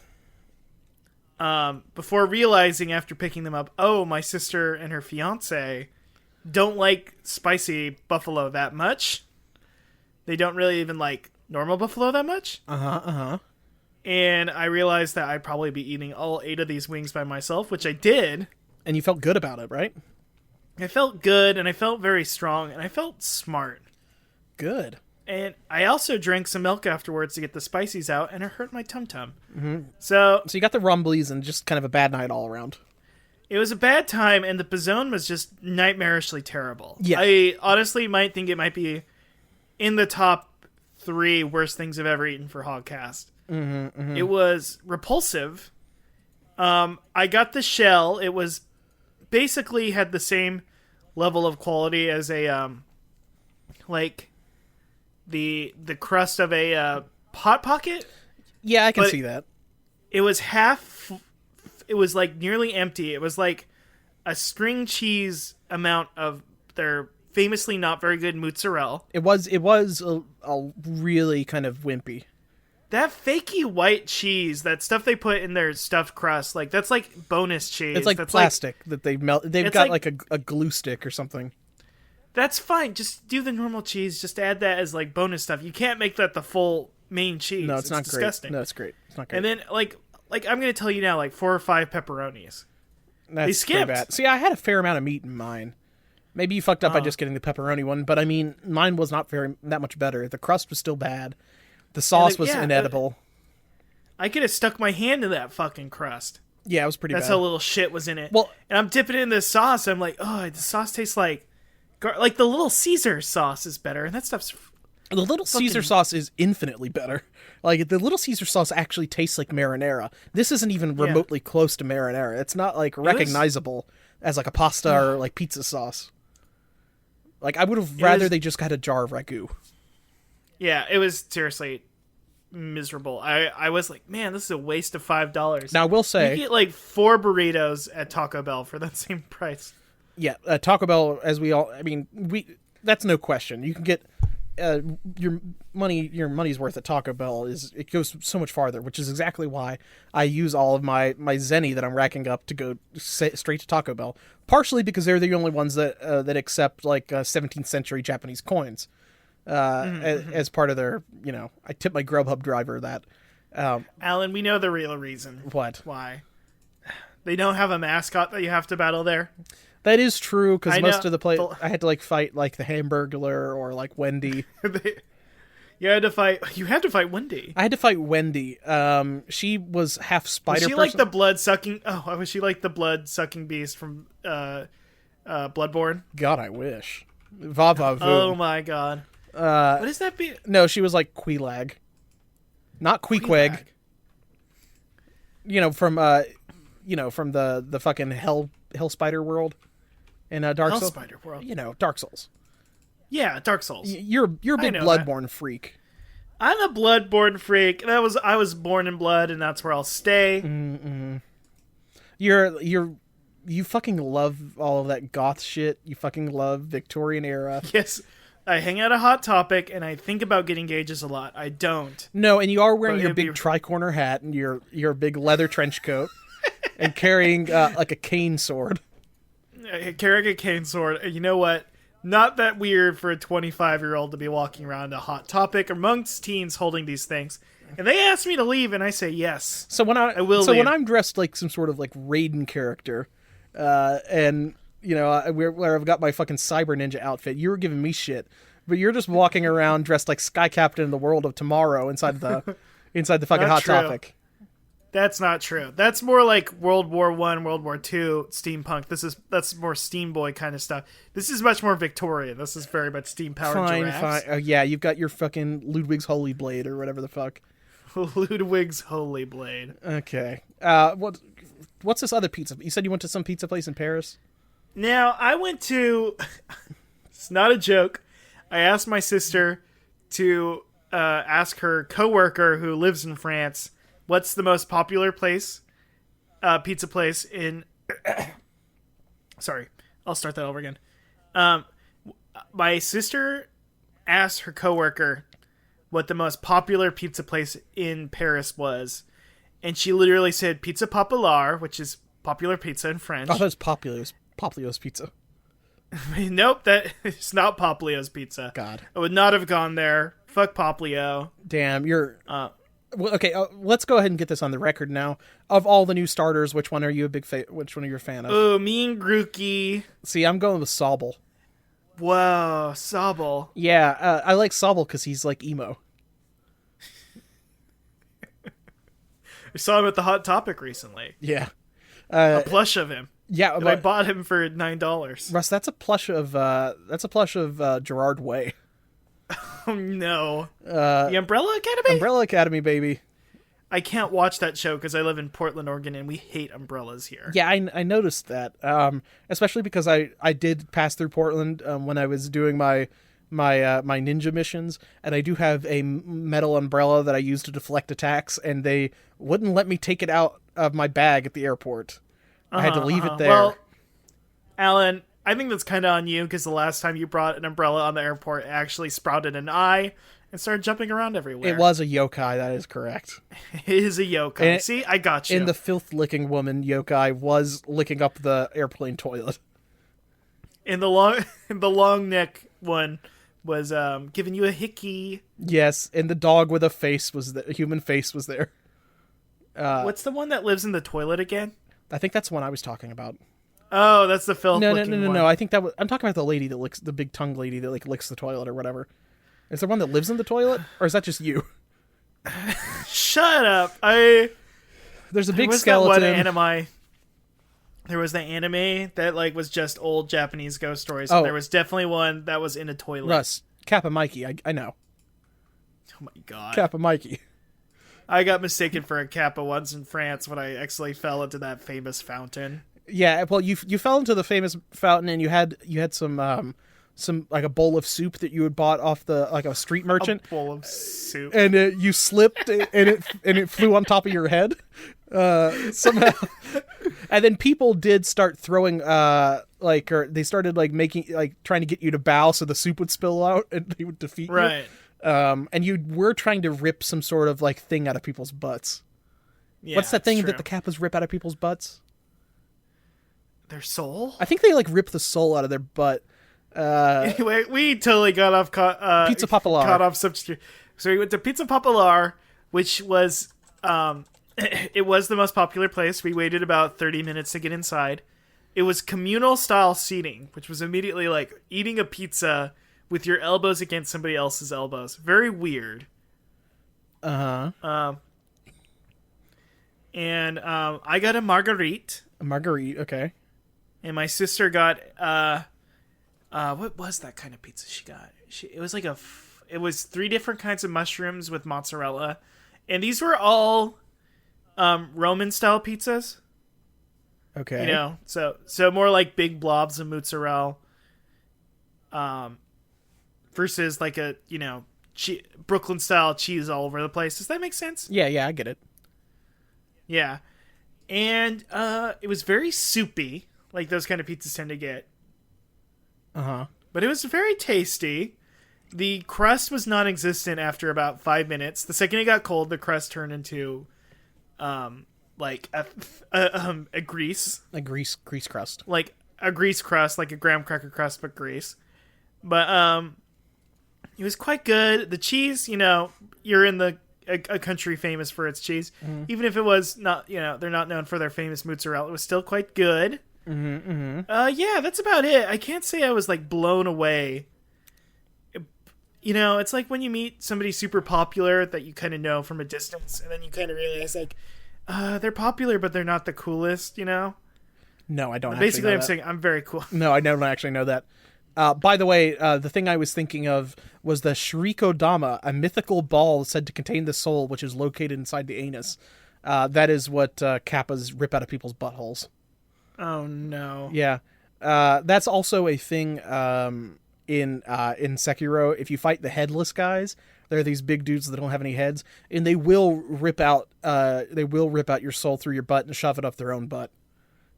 Before realizing after picking them up, my sister and her fiance don't like spicy buffalo that much. They don't really even like normal buffalo that much. And I realized that I'd probably be eating all 8 of these wings by myself, which I did. And you felt good about it, right? I felt good, and I felt very strong, and I felt smart. Good. And I also drank some milk afterwards to get the spices out, and it hurt my tum-tum. Mm-hmm. So you got the rumblies and just kind of a bad night all around. It was a bad time, and the Bazone was just nightmarishly terrible. Yeah. I honestly might think it might be in the top 3 worst things I've ever eaten for Hogcast. It was repulsive. I got the shell. It was basically had the same level of quality as a like the crust of a Hot Pocket. Yeah, I can see that. It was half. It was like nearly empty. It was like a string cheese amount of their famously not very good mozzarella. It was a really kind of wimpy. That fakey white cheese, that stuff they put in their stuffed crust, like that's like bonus cheese. It's like that's plastic that they've melted. They've got like a glue stick or something. That's fine. Just do the normal cheese. Just add that as like bonus stuff. You can't make that the full main cheese. No, it's not disgusting. Great. No, it's great. It's not great. And then like I'm gonna tell you now, like 4 or 5 pepperonis. They skipped. Bad. See, I had a fair amount of meat in mine. Maybe you fucked up by just getting the pepperoni one, but I mean, mine was not that much better. The crust was still bad. The sauce was inedible. I could have stuck my hand in that fucking crust. Yeah, it was pretty bad. That's how little shit was in it. Well, and I'm dipping it in this sauce. I'm like, oh, the sauce tastes like the Little Caesar sauce is better, and that stuff's. The Little Caesar sauce is infinitely better. Like, the Little Caesar sauce actually tastes like marinara. This isn't even remotely close to marinara. It's not, like, recognizable as, like, a pasta or, like, pizza sauce. Like, I would have rather they just got a jar of ragu. Yeah, it was seriously miserable. I was like, man, this is a waste of $5. Now, I will say... You get, like, 4 burritos at Taco Bell for that same price. Yeah, Taco Bell, as we all... I mean, that's no question. You can get... your money's worth at Taco Bell it goes so much farther, which is exactly why I use all of my zenny that I'm racking up to go straight to Taco Bell. Partially because they're the only ones that accept like 17th century Japanese coins as part of their. I tip my Grubhub driver that. Alan, we know the real reason. What? Why? They don't have a mascot that you have to battle there. That is true, because most of the play I had to like fight like the Hamburglar or like Wendy. You had to fight Wendy. I had to fight Wendy. She was half spider. Was she like the blood sucking? Oh, was she like the blood sucking beast from Bloodborne? God, I wish. Va va voom. Oh my god. What is that be? No, she was like Queelag, not Queequeg. From the fucking hell spider world. In Dark Souls, Spider World. Dark Souls. Yeah, Dark Souls. You're a big Bloodborne freak. I'm a Bloodborne freak. I was born in blood, and that's where I'll stay. Mm-mm. You fucking love all of that goth shit. You fucking love Victorian era. Yes, I hang out a Hot Topic, and I think about getting gauges a lot. I don't. No, and you are wearing your big tri-corner hat and your big leather trench coat, and carrying like a cane sword. Carrying a cane sword. You know what? Not that weird for a 25-year-old to be walking around a Hot Topic amongst teens holding these things. And they ask me to leave, and I say yes. So when when I'm dressed like some sort of like Raiden character, and where I've got my fucking Cyber Ninja outfit, you're giving me shit, but you're just walking around dressed like Sky Captain in the World of Tomorrow inside the fucking Hot Topic. That's not true. That's more like World War I, World War II steampunk. That's more Steam Boy kind of stuff. This is much more Victorian. This is very much steam powered giraffes. Fine. Yeah, you've got your fucking Ludwig's Holy Blade or whatever the fuck. Ludwig's Holy Blade. Okay. What's this other pizza? You said you went to some pizza place in Paris? Now, I went to... It's not a joke. I asked my sister to ask her coworker who lives in France... What's the most popular pizza place in... Sorry, I'll start that over again. My sister asked her coworker what the most popular pizza place in Paris was, and she literally said Pizza Populaire, which is popular pizza in French. Oh, that's Poplio's Pizza. Nope, that is not Poplio's Pizza. God. I would not have gone there. Fuck Poplio. Damn, you're... Well, okay, let's go ahead and get this on the record now. Of all the new starters, which one are you which one are you a fan of? Oh, me and Grookey. See, I'm going with Sobble. Whoa, Sobble. Yeah, I like Sobble because he's like emo. I saw him at the Hot Topic recently. Yeah. A plush of him. Yeah, and I bought him for $9. Russ, that's a plush of Gerard Way. Oh no, the Umbrella Academy. Umbrella Academy, baby. I can't watch that show because I live in Portland, Oregon, and we hate umbrellas here. Yeah, I noticed that, especially because I did pass through Portland when I was doing my ninja missions, and I do have a metal umbrella that I use to deflect attacks, and they wouldn't let me take it out of my bag at the airport. I had to leave it there. Well, Alan, I think that's kind of on you because the last time you brought an umbrella on the airport, it actually sprouted an eye and started jumping around everywhere. It was a yokai, that is correct. It is a yokai. See, I got you. And the filth-licking woman yokai was licking up the airplane toilet. And the long neck one was giving you a hickey. Yes, and the dog with a human face was there. What's the one that lives in the toilet again? I think that's the one I was talking about. Oh, that's the filth. No. I think I'm talking about the lady that licks, the big tongue lady that licks the toilet or whatever. Is there one that lives in the toilet, or is that just you? Shut up! There's a big skeleton. There was the anime that was just old Japanese ghost stories. And there was definitely one that was in a toilet. Russ, Kappa Mikey, I know. Oh my god, Kappa Mikey. I got mistaken for a Kappa once in France when I actually fell into that famous fountain. Yeah, well, you fell into the famous fountain, and you had some a bowl of soup that you had bought off a street merchant. A bowl of soup, and you slipped, and it flew on top of your head somehow. And then people did start throwing or they started making trying to get you to bow so the soup would spill out and they would defeat you. Right. And you were trying to rip some sort of thing out of people's butts. Yeah, what's that thing that the Kappas rip out of people's butts? Their soul? I think they rip the soul out of their butt. Anyway, we totally got off Pizza Popular. Caught off substitute. So we went to Pizza Popular, which was it was the most popular place. We waited about 30 minutes to get inside. It was communal style seating, which was immediately eating a pizza with your elbows against somebody else's elbows. Very weird. Uh-huh. And I got a marguerite. A marguerite, okay. And my sister got what was that kind of pizza she got? It was it was 3 different kinds of mushrooms with mozzarella, and these were all Roman style pizzas. Okay. So more like big blobs of mozzarella, versus a Brooklyn style cheese all over the place. Does that make sense? Yeah, I get it. Yeah, and it was very soupy, like those kind of pizzas tend to get. Uh-huh. But it was very tasty. The crust was non-existent after about 5 minutes. The second it got cold, the crust turned into a grease. A grease crust. Like a grease crust, like a graham cracker crust, but grease. But it was quite good. The cheese, you're in a country famous for its cheese. Mm-hmm. Even if it was not, they're not known for their famous mozzarella, it was still quite good. Mm-hmm. Yeah, that's about it. I can't say I was blown away. It's like when you meet somebody super popular that you kind of know from a distance, and then you kind of realize they're popular, but they're not the coolest. No, I don't. Basically, I'm saying I'm very cool. No, I don't actually know that. By the way, the thing I was thinking of was the Shirikodama, a mythical ball said to contain the soul, which is located inside the anus. That is what Kappas rip out of people's buttholes. Oh no! Yeah, that's also a thing in Sekiro. If you fight the headless guys, they're these big dudes that don't have any heads, and they will rip out your soul through your butt and shove it up their own butt.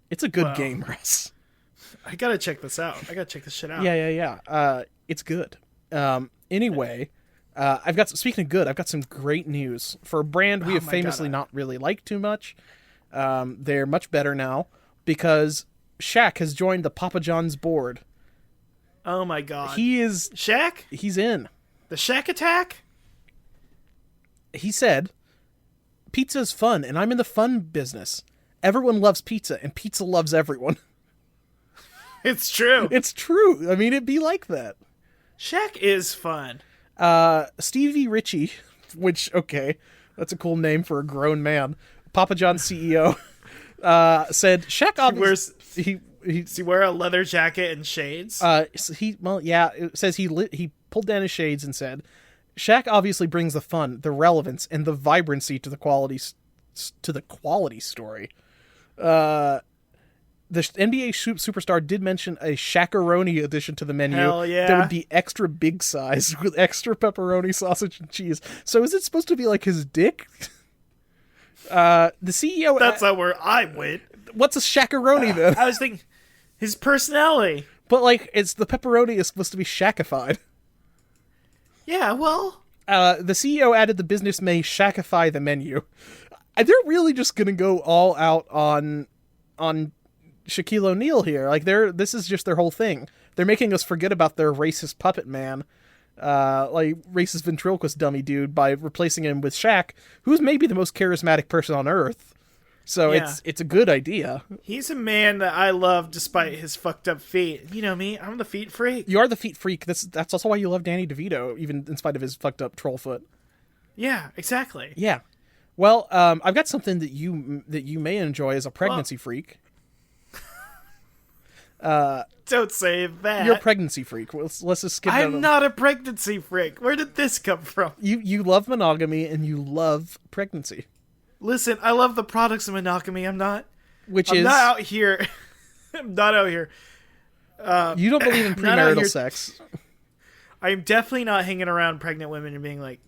It's a good game, Russ. I gotta check this out. I gotta check this shit out. Yeah. It's good. Anyway, speaking of good, I've got some great news for a brand we have famously not really liked too much. They're much better now because Shaq has joined the Papa John's board. Oh my god. He is... Shaq? He's in. The Shaq attack? He said, pizza's fun, and I'm in the fun business. Everyone loves pizza, and pizza loves everyone. It's true. It's true. I mean, it'd be like that. Shaq is fun. Stevie Ritchie, which, okay, that's a cool name for a grown man. Papa John's CEO. said Shaq obviously Does he wear a leather jacket and shades? It says he pulled down his shades and said, Shaq obviously brings the fun, the relevance, and the vibrancy to the quality story. The NBA superstar did mention a Shaqaroni addition to the menu. Hell yeah. That would be extra big size with extra pepperoni, sausage, and cheese. So is it supposed to be like his dick? The CEO... That's not where I went. What's a Shaqaroni, then? I was thinking his personality. But, like, the pepperoni is supposed to be Shaqified. Yeah, well... the CEO added the business may Shaqify the menu. They're really just going to go all out on Shaquille O'Neal here. Like, this is just their whole thing. They're making us forget about their racist puppet man, like racist ventriloquist dummy dude, by replacing him with Shaq, who's maybe the most charismatic person on Earth. So yeah. It's a good idea. He's a man that I love despite his fucked up feet. You know me, I'm the feet freak. You are the feet freak. That's also why you love Danny DeVito, even in spite of his fucked up troll foot. Yeah, exactly. Yeah. Well, I've got something that you may enjoy as a pregnancy freak. Don't say that. You're a pregnancy freak. Let's just skip I'm not a pregnancy freak. Where did this come from? You love monogamy and you love pregnancy. Listen, I love the products of monogamy. I'm not out here. I'm not out here. You don't believe in premarital sex. I'm definitely not hanging around pregnant women and being like,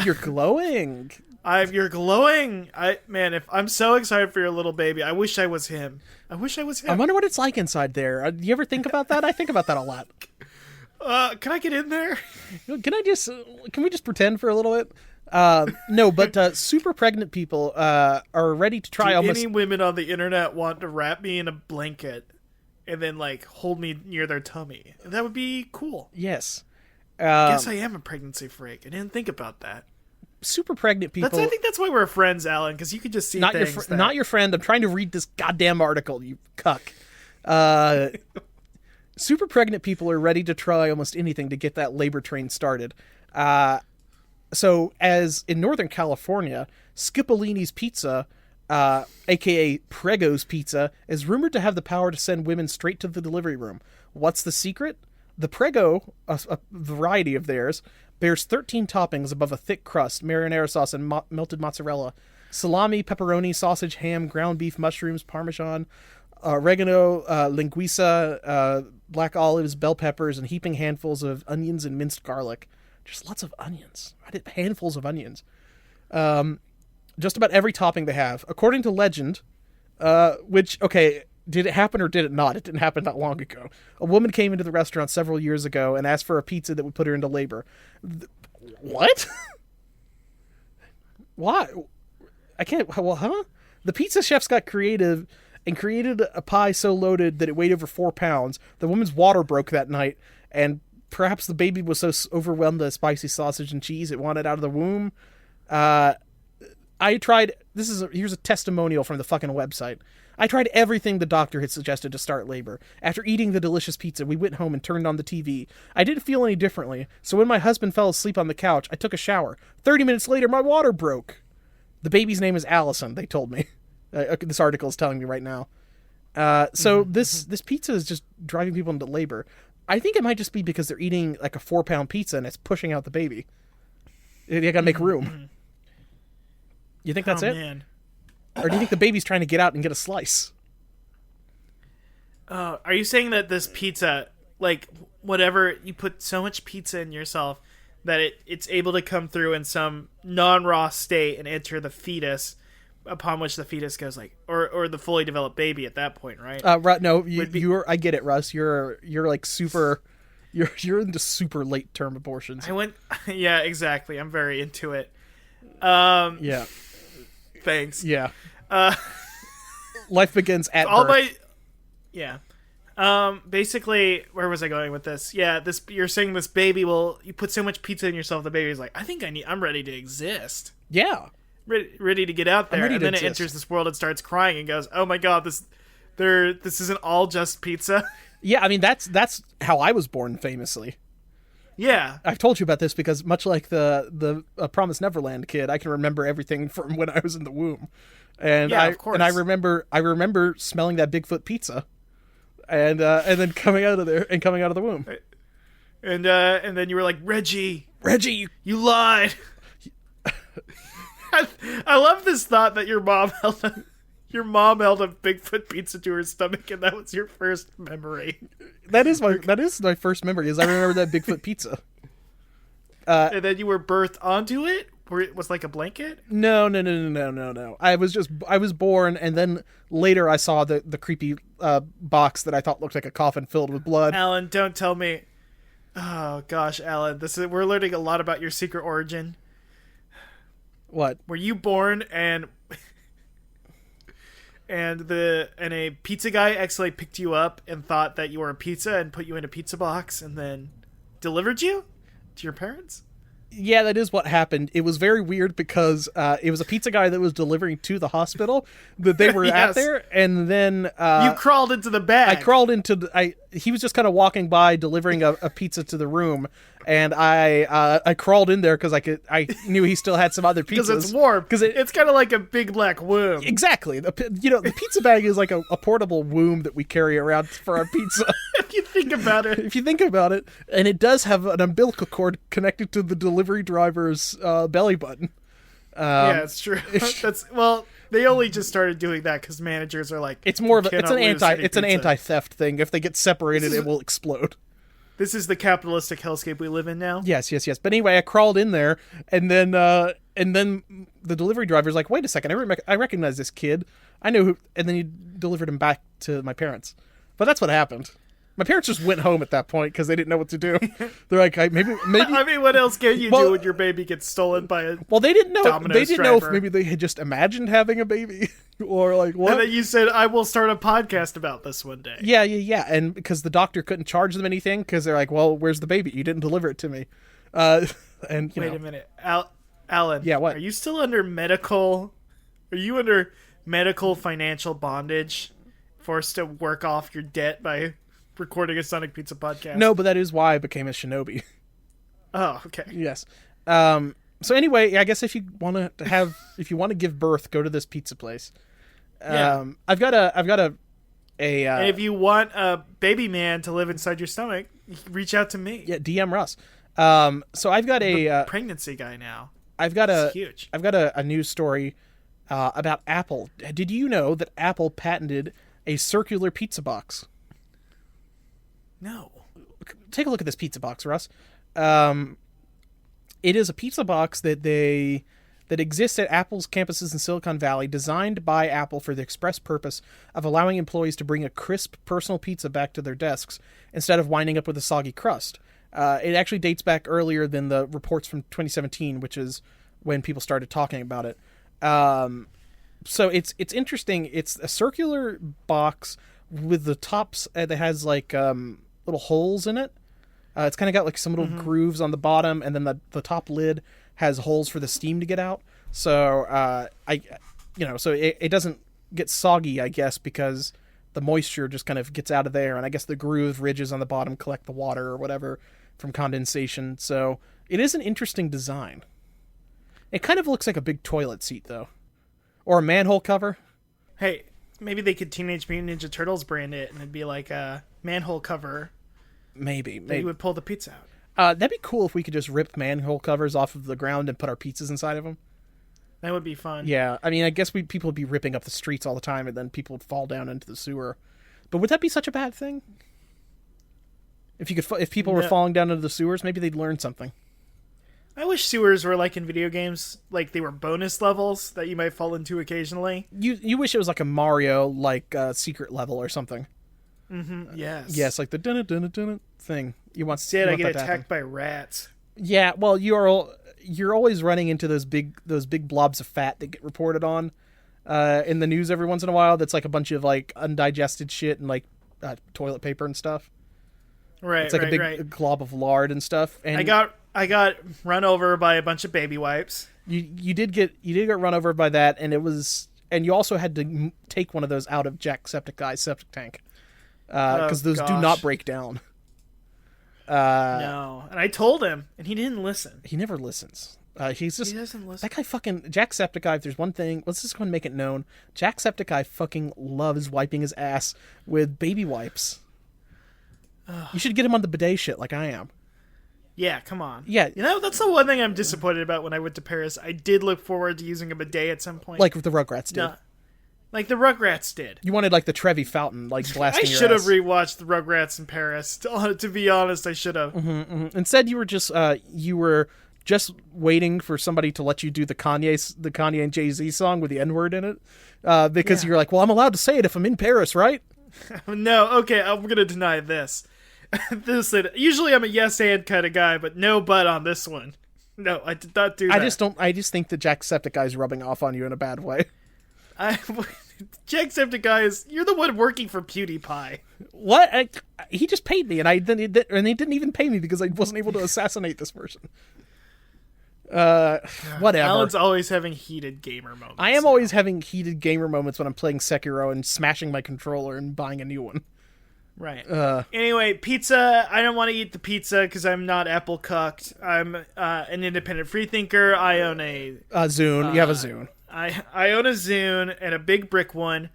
you're glowing. You're glowing. If I'm so excited for your little baby, I wish I was him. I wonder what it's like inside there. Do you ever think about that? I think about that a lot. Can I get in there? Can we just pretend for a little bit? No, but super pregnant people are ready to try almost... any women on the internet want to wrap me in a blanket and then, like, hold me near their tummy? That would be cool. Yes. I guess I am a pregnancy freak. I didn't think about that. Super pregnant people... I think that's why we're friends, Alan, because you could just see things Not your friend. I'm trying to read this goddamn article, you cuck. Super pregnant people are ready to try almost anything to get that labor train started. So, as in Northern California, Scipollini's Pizza, aka Preggo's Pizza, is rumored to have the power to send women straight to the delivery room. What's the secret? The Preggo, a variety of theirs, bears 13 toppings above a thick crust, marinara sauce, and melted mozzarella, salami, pepperoni, sausage, ham, ground beef, mushrooms, parmesan, oregano, linguiça, black olives, bell peppers, and heaping handfuls of onions and minced garlic. Just lots of onions. Handfuls of onions. Just about every topping they have. According to legend, did it happen or did it not? It didn't happen that long ago. A woman came into the restaurant several years ago and asked for a pizza that would put her into labor. What? Why? I can't... Well, huh? The pizza chefs got creative and created a pie so loaded that it weighed over 4 pounds. The woman's water broke that night, and perhaps the baby was so overwhelmed by spicy sausage and cheese it wanted out of the womb. I tried... Here's a testimonial from the fucking website. I tried everything the doctor had suggested to start labor. After eating the delicious pizza, we went home and turned on the TV. I didn't feel any differently, so when my husband fell asleep on the couch, I took a shower. 30 minutes later, my water broke. The baby's name is Allison, they told me. This article is telling me right now. This pizza is just driving people into labor. I think it might just be because they're eating like a 4-pound pizza and it's pushing out the baby. You gotta make room. You think that's it? Man. Or do you think the baby's trying to get out and get a slice? Are you saying that this pizza, like, whatever, you put so much pizza in yourself that it's able to come through in some non-raw state and enter the fetus, upon which the fetus goes, like, or the fully developed baby at that point, right? No, you're. I get it, Russ. You're like super. You're into super late term abortions. Yeah, exactly. I'm very into it. Yeah. Thanks. Yeah. Life begins at birth. Basically, where was I going with this? Yeah, you're saying this baby you put so much pizza in yourself, the baby's like, I'm ready to exist. Yeah. Ready to get out there. And then it enters this world and starts crying and goes, oh my god, this isn't all just pizza. Yeah, I mean, that's how I was born, famously. Yeah. I've told you about this because much like the Promised Neverland kid, I can remember everything from when I was in the womb. And of course. And I remember smelling that Bigfoot pizza, and then coming out of the womb. And then you were like, Reggie, you lied. I love this thought that your mom held a Bigfoot pizza to her stomach, and that was your first memory. That is my first memory. Is I remember that Bigfoot pizza. And then you were birthed onto it, where it was like a blanket. No. I was born, and then later I saw the creepy box that I thought looked like a coffin filled with blood. Alan, don't tell me. Oh gosh, Alan, we're learning a lot about your secret origin. What? Were you born and a pizza guy actually picked you up and thought that you were a pizza and put you in a pizza box and then delivered you to your parents? Yeah, that is what happened. It was very weird because it was a pizza guy that was delivering to the hospital that they were yes. at there, and then you crawled into the bag. I crawled into he was just kind of walking by delivering a pizza to the room, and I crawled in there because I knew he still had some other pizzas. Because it's warm. Because it's kind of like a big black womb. Exactly. The pizza bag is like a portable womb that we carry around for our pizza. If you think about it. And it does have an umbilical cord connected to the delivery driver's belly button. Yeah, it's true. They only just started doing that because managers are like, it's an anti-theft thing. If they get separated, it will explode. This is the capitalistic hellscape we live in now. Yes. But anyway, I crawled in there, and then the delivery driver's like, "Wait a second, I recognize this kid. I know who." And then he delivered him back to my parents. But that's what happened. My parents just went home at that point because they didn't know what to do. They're like, maybe. I mean, what else can you do when your baby gets stolen by a Well, they didn't know. Domino's They didn't driver. know if maybe they had just imagined having a baby, or like what. And then you said, "I will start a podcast about this one day." Yeah. And because the doctor couldn't charge them anything because they're like, "Well, where's the baby? You didn't deliver it to me." And wait a minute, Alan. Yeah, what? Are you still under medical? Are you under medical financial bondage, forced to work off your debt by recording a Sonic Pizza podcast? No, but that is why I became a shinobi. Oh, okay. Yes. So anyway, I guess if you want to give birth, go to this pizza place. I've got a and if you want a baby man to live inside your stomach, reach out to me. Yeah, DM Russ. So I've got a pregnancy guy now. Huge. I've got a news story about Apple. Did you know that Apple patented a circular pizza box? No. Take a look at this pizza box, Russ. It is a pizza box that exists at Apple's campuses in Silicon Valley, designed by Apple for the express purpose of allowing employees to bring a crisp personal pizza back to their desks instead of winding up with a soggy crust. It actually dates back earlier than the reports from 2017, which is when people started talking about it. So it's interesting. It's a circular box with the tops that has like little holes in it. It's kind of got like some little grooves on the bottom, and then the top lid has holes for the steam to get out. So so it doesn't get soggy, I guess, because the moisture just kind of gets out of there, and I guess the groove ridges on the bottom collect the water or whatever from condensation. So it is an interesting design. It kind of looks like a big toilet seat, though, or a manhole cover. Hey, maybe they could Teenage Mutant Ninja Turtles brand it, and it'd be like a manhole cover. Maybe you would pull the pizza out. That'd be cool if we could just rip manhole covers off of the ground and put our pizzas inside of them. That would be fun. Yeah, I mean, I guess people would be ripping up the streets all the time, and then people would fall down into the sewer. But would that be such a bad thing? If people were falling down into the sewers, maybe they'd learn something. I wish sewers were like in video games, like they were bonus levels that you might fall into occasionally. You wish it was like a Mario, like secret level or something. Mm-hmm. Yes. Yes, like the dun thing. Instead, I get attacked by rats. Yeah, well, you're always running into those big blobs of fat that get reported on in the news every once in a while. That's like a bunch of like undigested shit and like toilet paper and stuff. Right. It's like a big glob of lard and stuff. And I got run over by a bunch of baby wipes. You did get run over by that, and you also had to take one of those out of Jacksepticeye's septic tank because those do not break down. No, and I told him, and he didn't listen. He never listens. He doesn't listen. That guy fucking Jacksepticeye. If there's one thing, let's just go and make it known. Jacksepticeye fucking loves wiping his ass with baby wipes. You should get him on the bidet shit like I am. Yeah, come on. Yeah. That's the one thing I'm disappointed about when I went to Paris. I did look forward to using a bidet at some point. Like the Rugrats did. No, like the Rugrats did. You wanted like the Trevi fountain, like blasting your ass. I should have rewatched the Rugrats in Paris. To be honest, I should have. Instead, you were just waiting for somebody to let you do the Kanye and Jay-Z song with the N-word in it. Because you're like, well, I'm allowed to say it if I'm in Paris, right? No, okay, I'm going to deny this. Usually I'm a yes and kind of guy, but no but on this one. No, I did not do that. I just think the Jacksepticeye is rubbing off on you in a bad way. Jacksepticeye you're the one working for PewDiePie. What? He just paid me, and they didn't even pay me because I wasn't able to assassinate this person. Whatever. Alan's always having heated gamer moments. I am always having heated gamer moments when I'm playing Sekiro and smashing my controller and buying a new one. Right. Anyway, pizza. I don't want to eat the pizza because I'm not apple cucked. I'm an independent freethinker. I own a Zune. You have a Zune. I own a Zune and a big brick one,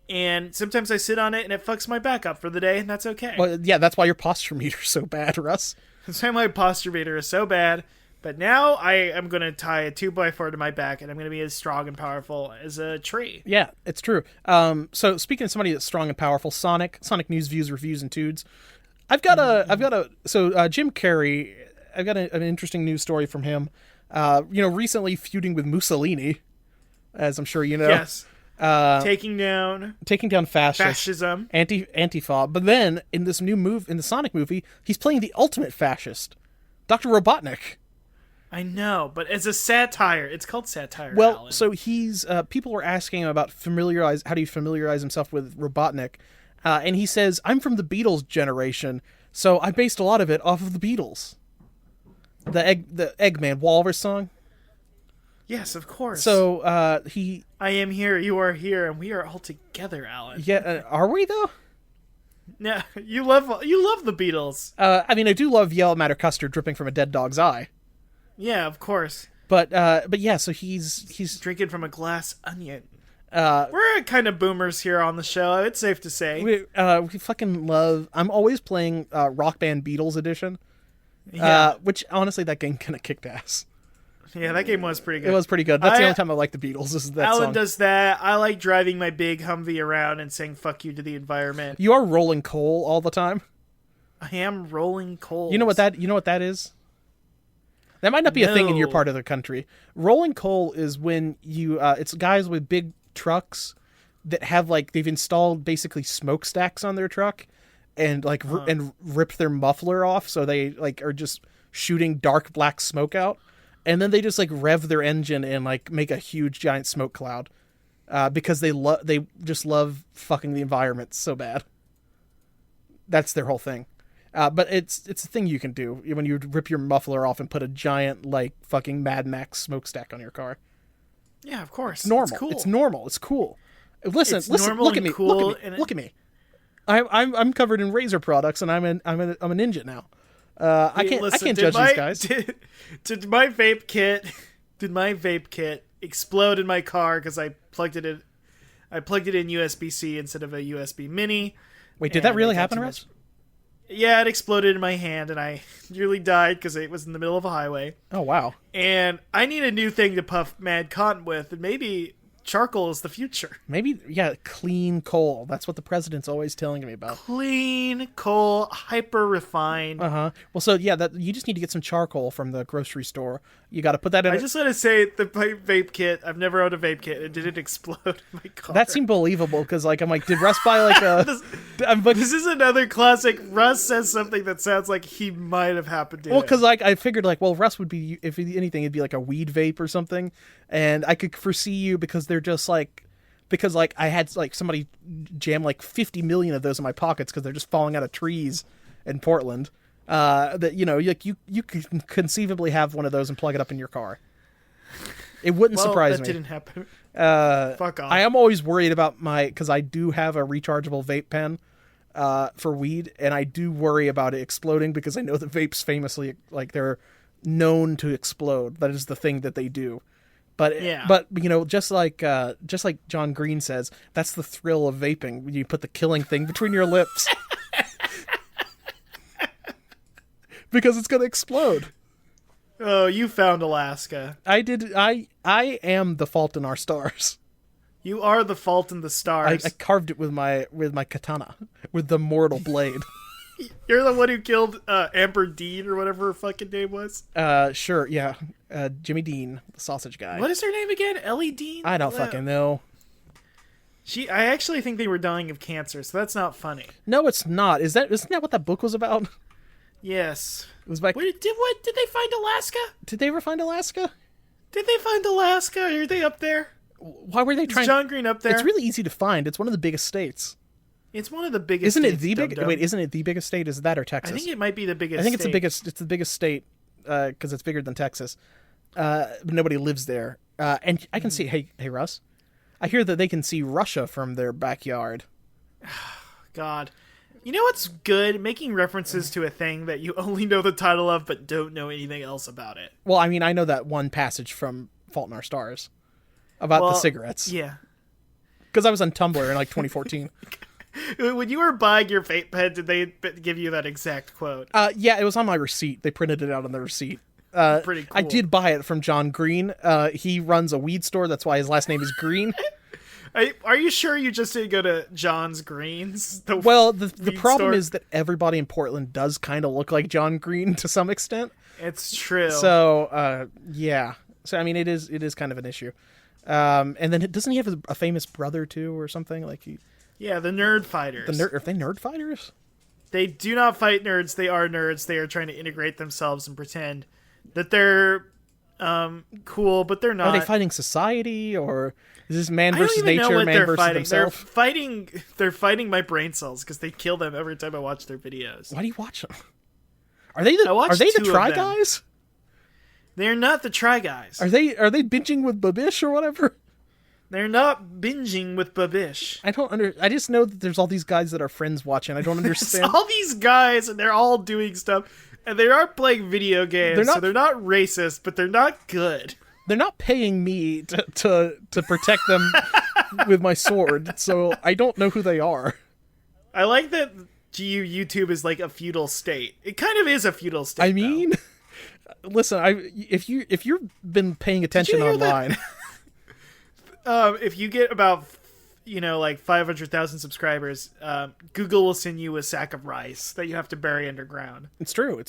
and sometimes I sit on it and it fucks my back up for the day, and that's okay. Well, yeah, that's why your posture meter's so bad, Russ. That's why my posture meter is so bad. But now I am going to tie a 2x4 to my back, and I'm going to be as strong and powerful as a tree. Yeah, it's true. So speaking of somebody that's strong and powerful, Sonic news, views, reviews, and tudes. Jim Carrey. I've got an interesting news story from him. Recently feuding with Mussolini, as I'm sure you know. Yes. Taking down fascism, Antifa. But then in this new in the Sonic movie, he's playing the ultimate fascist, Dr. Robotnik. I know, but it's a satire. It's called satire. Well, Alan. so he's people were asking him about how do you familiarize himself with Robotnik, and he says, "I'm from the Beatles generation, so I based a lot of it off of the Beatles." The Eggman Walrus song. Yes, of course. So I am here, you are here, and we are all together, Alan. Yeah, are we though? Yeah, you love the Beatles. I mean, I do love Yellow Matter Custard dripping from a dead dog's eye. Yeah, of course. But yeah, so he's drinking from a glass onion. We're kind of boomers here on the show. It's safe to say. We fucking love. I'm always playing Rock Band Beatles edition. Yeah. Which honestly, that game kind of kicked ass. Yeah, that game was pretty good. It was pretty good. That's the only time I like the Beatles. Is that Alan song. does that. I like driving my big Humvee around and saying "fuck you" to the environment. You are rolling coal all the time. I am rolling coal. You know what that is? That might not be a thing in your part of the country. Rolling coal is when it's guys with big trucks that have they've installed basically smokestacks on their truck and and ripped their muffler off, so they are just shooting dark black smoke out, and then they just rev their engine and make a huge giant smoke cloud because they just love fucking the environment so bad. That's their whole thing. But it's a thing you can do when you rip your muffler off and put a giant fucking Mad Max smokestack on your car. Yeah, of course. It's normal. It's cool. It's normal. It's cool. Listen. Look at me. Cool look at me. I'm covered in Razor products, and I'm a ninja now. I can't judge these guys. Did my vape kit explode in my car because I plugged it in? I plugged it in USB-C instead of a USB Mini. Wait, did that really happen, Russ? Yeah, it exploded in my hand, and I nearly died because it was in the middle of a highway. Oh, wow. And I need a new thing to puff mad cotton with, and maybe charcoal is the future. Maybe, yeah, clean coal. That's what the president's always telling me about. Clean coal, hyper refined. Well, so yeah, you just need to get some charcoal from the grocery store. You got to put that in. I just want to say the vape kit. I've never owned a vape kit. It didn't explode in my car. That seemed believable because I'm like, did Russ buy a? This is another classic. Russ says something that sounds like he might have happened to him. Well, because I figured Russ would be, if anything, it'd be like a weed vape or something, and I could foresee you because they're just because I had somebody jam 50 million of those in my pockets because they're just falling out of trees in Portland. That you could conceivably have one of those and plug it up in your car. It wouldn't surprise me. That didn't happen. Fuck off. I am always worried about because I do have a rechargeable vape pen, for weed, and I do worry about it exploding because I know that vapes famously, like, they're known to explode. That is the thing that they do. But just like John Green says, that's the thrill of vaping. When you put the killing thing between your lips, because it's gonna explode. Oh, you found Alaska. I did. I am the Fault in Our Stars. You are the Fault in the Stars. I carved it with my katana, with the mortal blade. You're the one who killed Amber Dean or whatever her fucking name was. Sure, yeah. Jimmy Dean, the sausage guy. What is her name again? Ellie Dean? I don't fucking know. I actually think they were dying of cancer, so that's not funny. No, it's not. Isn't that what that book was about? Yes. It was by... Did they find Alaska? Did they ever find Alaska? Did they find Alaska? Are they up there? Why were they trying? Is John Green up there? It's really easy to find. It's one of the biggest states. It's one of the biggest. Isn't it the big? Wait, isn't it the biggest state? Is that or Texas? I think it might be the biggest. I think it's the biggest. It's the biggest state because it's bigger than Texas. But nobody lives there. And I can see. Hey, Russ. I hear that they can see Russia from their backyard. God. You know what's good? Making references to a thing that you only know the title of but don't know anything else about it. Well, I mean, I know that one passage from Fault in Our Stars about the cigarettes. Yeah. Because I was on Tumblr in like 2014. When you were buying your vape pen, did they give you that exact quote? Yeah, it was on my receipt. They printed it out on the receipt. Pretty cool. I did buy it from John Green. He runs a weed store. That's why his last name is Green. Are you sure you just didn't go to John's Greens? The problem is that everybody in Portland does kind of look like John Green to some extent. It's true. So, yeah. So, I mean, it is kind of an issue. And then doesn't he have a famous brother too or something? Yeah, the Nerd Fighters. Are they Nerd Fighters? They do not fight nerds. They are nerds. They are trying to integrate themselves and pretend that they're cool, but they're not. Are they fighting society, or is this man versus nature, man versus fighting. themselves? They're fighting my brain cells because they kill them every time I watch their videos. Why do you watch them? Are they the Try Guys? They're not the Try Guys. Are they binging with Babish or whatever? They're not binging with Babish. I just know that there's all these guys that are friends watching. I don't understand. All these guys, and they're all doing stuff. And they are playing video games, so they're not racist, but they're not good. They're not paying me to protect them with my sword, so I don't know who they are. I like that YouTube is like a feudal state. It kind of is a feudal state. I mean, listen, if you've been paying attention online, if you get about 500,000 subscribers, Google will send you a sack of rice that you have to bury underground. It's true.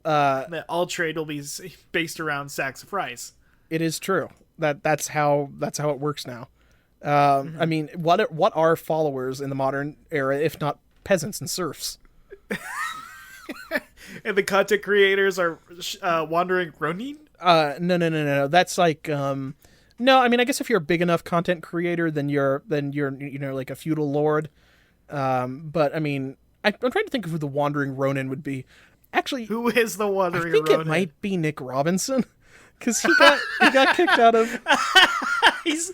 That all trade will be based around sacks of rice. It is true. That's how it works now. I mean, what are followers in the modern era if not peasants and serfs? And the content creators are wandering Ronin? No. That's like no, I mean, I guess if you're a big enough content creator, then you're like a feudal lord. But I mean, I'm trying to think of who the wandering Ronin would be. Actually, who is the wandering Ronin? I think it might be Nick Robinson, because he got kicked out of. He's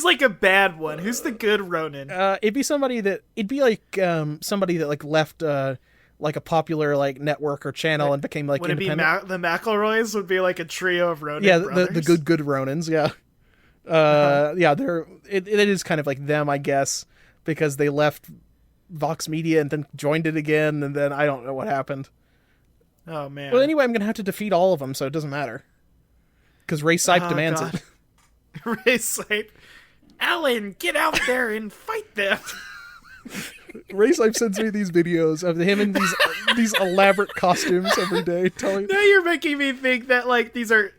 like a bad one. Who's the good Ronin? It'd be somebody that like left like a popular like network or channel and became like independent. Would it be the McElroys? Would be like a trio of Ronin. Yeah, brothers? the good Ronins. Yeah. Yeah, it is kind of like them, I guess, because they left Vox Media and then joined it again, and then I don't know what happened. Oh man. Well, anyway, I'm gonna have to defeat all of them, so it doesn't matter. Because Ray Sipe demands it. Ray Sipe, Alan, get out there and fight them. Ray Sipe sends me these videos of him in these elaborate costumes every day. Now you're making me think that like these are.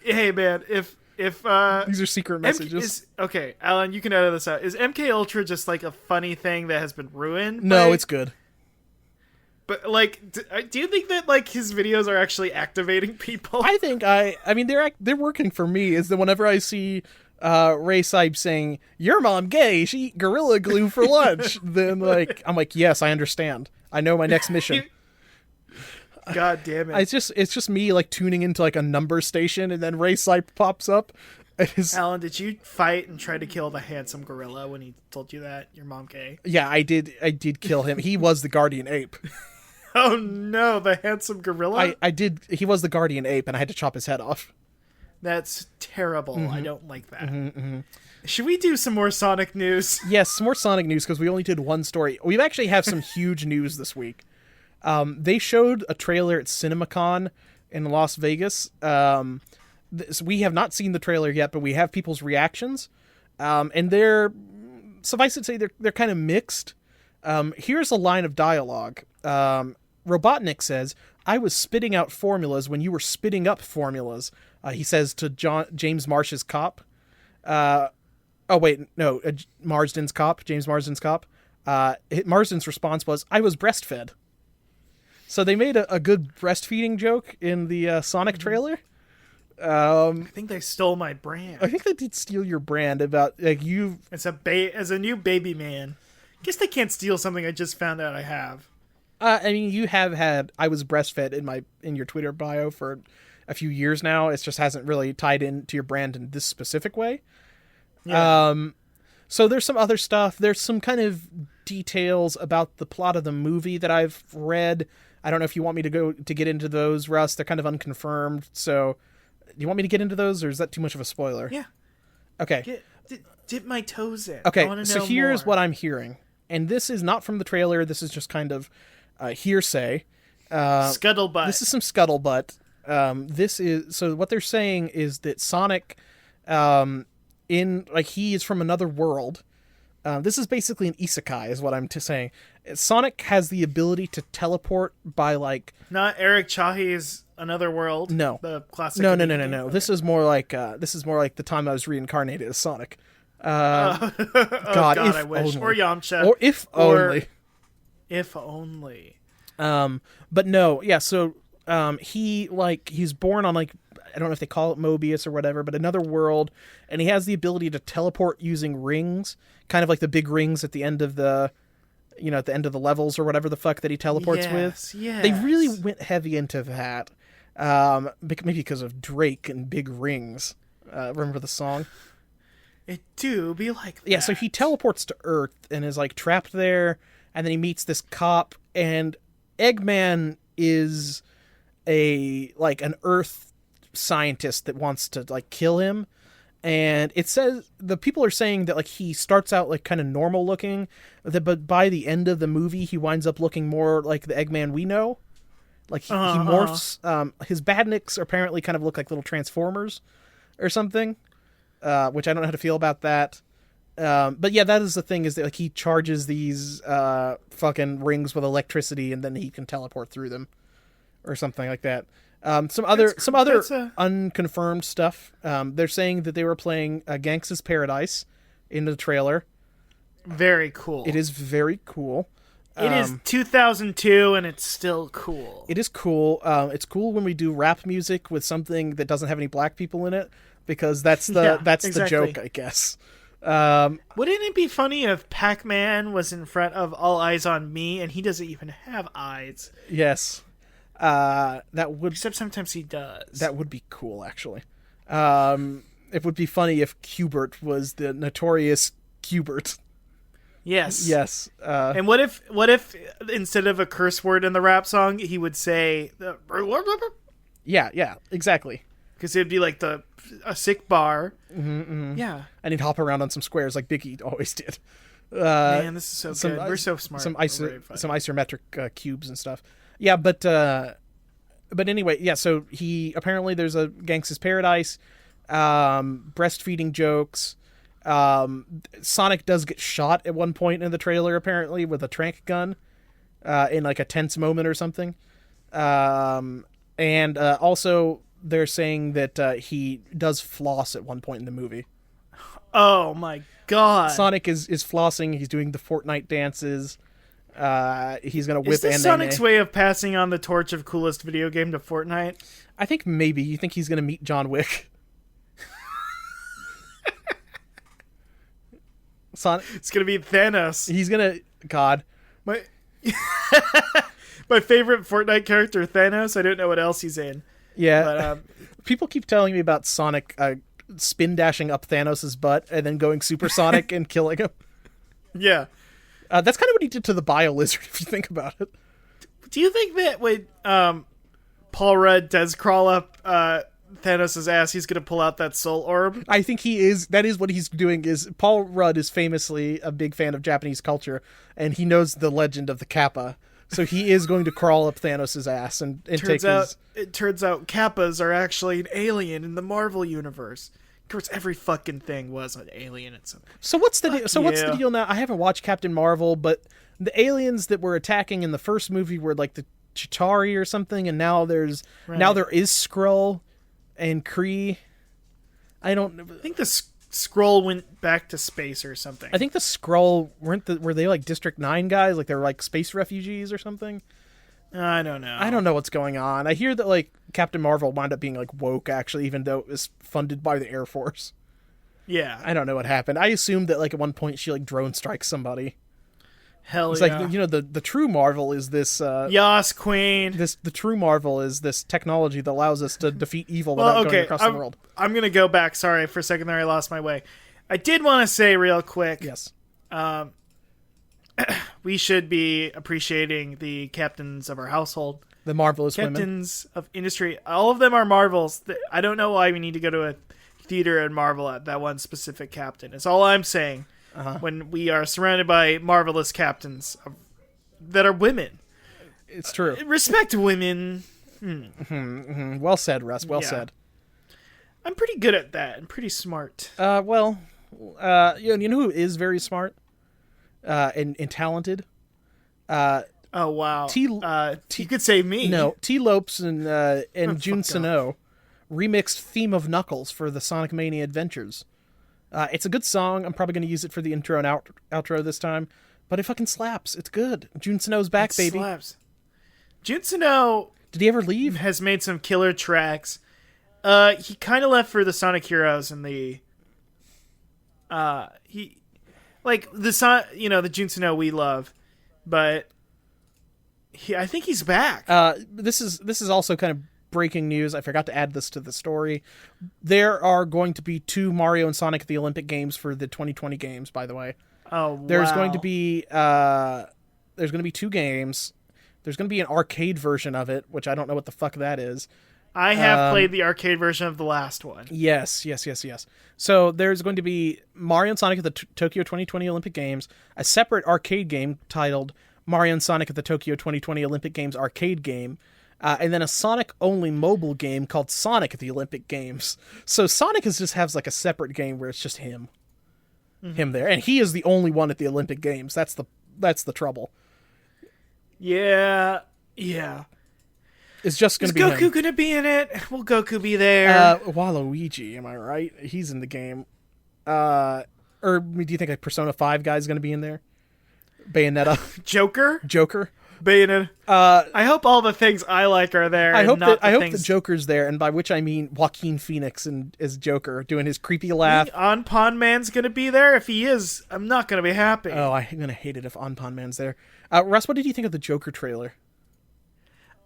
Hey man, if these are secret messages. Okay, Alan, you can edit this out. Is MK Ultra just like a funny thing that has been ruined? No, it's good. But like, do you think that like his videos are actually activating people? I think I mean they're working for me. Is that whenever I see Ray Sipe saying your mom gay, she eat Gorilla Glue for lunch, then like I'm like, yes, I understand. I know my next mission. God damn it! It's just me like tuning into like a number station, and then Ray Sipe pops up, Alan, did you fight and try to kill the handsome gorilla when he told you that? Your mom gay? Yeah, I did kill him. He was the guardian ape. Oh no, the handsome gorilla? I did. He was the guardian ape, and I had to chop his head off. That's terrible. I don't like that. Should we do some more Sonic news? Yes, some more Sonic news, because we only did one story. We actually have some huge news this week. They showed a trailer at CinemaCon in Las Vegas. We have not seen the trailer yet, but we have people's reactions. And they're, suffice it to say, they're kind of mixed. Here's a line of dialogue. Robotnik says, "I was spitting out formulas when you were spitting up formulas," he says to James Marsh's cop. Marsden's cop, James Marsden's cop. Marsden's response was, "I was breastfed." So they made a good breastfeeding joke in the Sonic trailer. I think they stole my brand. I think they did steal your brand about like you. As a new baby man. Guess they can't steal something I just found out I have. I mean, you have had "I was breastfed" in your Twitter bio for a few years now. It just hasn't really tied into your brand in this specific way. Yeah. So there's some other stuff. There's some kind of details about the plot of the movie that I've read. I don't know if you want me to get into those, Russ. They're kind of unconfirmed. So, do you want me to get into those, or is that too much of a spoiler? Yeah. Okay. Dip my toes in. Okay. So here's what I'm hearing, and this is not from the trailer. This is just kind of hearsay. Scuttlebutt. This is some scuttlebutt. So what they're saying is that Sonic, he is from another world. This is basically an isekai, is what I'm saying. Sonic has the ability to teleport by not Eric Chahi's Another World. No, the classic. No. Okay. This is more like the time I was reincarnated as Sonic. God, I wish. Only. Or Yamcha. Or if only. If only. But no, yeah. So he's born on I don't know if they call it Mobius or whatever, but another world, and he has the ability to teleport using rings, kind of like the big rings at the end of the levels or whatever the fuck that he teleports with. Yes. They really went heavy into that, maybe because of Drake and big rings. Remember the song? It do be like that. Yeah, so he teleports to Earth and is trapped there, and then he meets this cop, and Eggman is an Earth scientist that wants to kill him, and it says the people are saying that he starts out kind of normal looking, but by the end of the movie he winds up looking more like the Eggman we know. He morphs. His badniks apparently kind of look like little Transformers or something, which I don't know how to feel about that. But yeah, that is the thing, is that he charges these fucking rings with electricity, and then he can teleport through them or something like that. Some other unconfirmed stuff. They're saying that they were playing Gangsta's Paradise in the trailer. Very cool. It is very cool. It is 2002, and it's still cool. It is cool. It's cool when we do rap music with something that doesn't have any black people in it, because that's the joke, I guess. Wouldn't it be funny if Pac-Man was in front of All Eyes on Me, and he doesn't even have eyes? Yes. That would, except sometimes he does. That would be cool, actually. It would be funny if Qbert was the Notorious Qbert. Yes. Yes. And what if instead of a curse word in the rap song, he would say Yeah, exactly. Because it'd be like a sick bar. Mm-hmm, mm-hmm. Yeah. And he'd hop around on some squares like Biggie always did. Man, this is so good. We're so smart. Some isometric cubes and stuff. Yeah, but anyway, yeah, so there's a Gangsta's Paradise, breastfeeding jokes. Sonic does get shot at one point in the trailer, apparently, with a trank gun, in a tense moment or something. And also they're saying that he does floss at one point in the movie. Oh my god. Sonic is flossing, he's doing the Fortnite dances. He's gonna whip. Is this Sonic's way of passing on the torch of coolest video game to Fortnite? I think maybe. You think he's gonna meet John Wick? Sonic. It's gonna be Thanos. He's gonna. God. My favorite Fortnite character, Thanos. I don't know what else he's in. Yeah. But, people keep telling me about Sonic spin dashing up Thanos' butt and then going supersonic and killing him. Yeah. That's kind of what he did to the Bio Lizard, if you think about it. Do you think that when Paul Rudd does crawl up Thanos' ass, he's going to pull out that soul orb? I think he is. That is what he's doing. Is Paul Rudd is famously a big fan of Japanese culture, and he knows the legend of the Kappa. So he is going to crawl up Thanos' ass and take his... It turns out Kappas are actually an alien in the Marvel universe. Of course, every fucking thing was an alien at some point. So what's the deal now? I haven't watched Captain Marvel, but the aliens that were attacking in the first movie were like the Chitauri or something, and now there is Skrull and Kree. I think the Skrull went back to space or something. I think the Skrull were they like District 9 guys? Like they were like space refugees or something? I don't know. I don't know what's going on. I hear that like Captain Marvel wound up being like woke actually, even though it was funded by the Air Force. Yeah. I don't know what happened. I assumed that like at one point she like drone strikes somebody. Hell it's yeah. Like, you know, the true Marvel is this... Yas, Queen. The true Marvel is this technology that allows us to defeat evil without going across the world. I'm going to go back. Sorry, for a second there I lost my way. I did want to say real quick. Yes. We should be appreciating the captains of our household. The marvelous captains of industry. All of them are Marvels. I don't know why we need to go to a theater and marvel at that one specific captain. It's all I'm saying. When we are surrounded by marvelous captains that are women. It's true. Respect women. Well said, Russ. Well said. I'm pretty good at that. I'm pretty smart. You know who is very smart and talented? Oh, wow. You could say me. No, T. Lopes and Jun Sano remixed Theme of Knuckles for the Sonic Mania Adventures. It's a good song. I'm probably going to use it for the intro and outro this time. But it fucking slaps. It's good. Jun Sano's back, baby. Slaps. Jun Sano... Did he ever leave? Has made some killer tracks. He kind of left for the Sonic Heroes and the... the Jun Sano we love. But... I think he's back. This is also kind of breaking news. I forgot to add this to the story. There are going to be 2 Mario and Sonic at the Olympic Games for the 2020 games, by the way. Oh, wow. There's going to be 2 games. There's going to be an arcade version of it, which I don't know what the fuck that is. I have played the arcade version of the last one. Yes. So there's going to be Mario and Sonic at the Tokyo 2020 Olympic Games, a separate arcade game titled Mario and Sonic at the Tokyo 2020 Olympic Games arcade game, and then a Sonic-only mobile game called Sonic at the Olympic Games. So Sonic just has like a separate game where it's just him there, and he is the only one at the Olympic Games. That's the trouble. Yeah. It's just going to be Goku him. Going to be in it? Will Goku be there? Waluigi, am I right? He's in the game. Or do you think a Persona 5 guy's going to be in there? Bayonetta. Joker. Bayonetta. I hope all the things I like are there. I hope the Joker's there, and by which I mean Joaquin Phoenix as Joker doing his creepy laugh. Anpan Man's gonna be there. If he is, I'm not gonna be happy. Oh, I'm gonna hate it if Anpan Man's there. Russ, what did you think of the Joker trailer?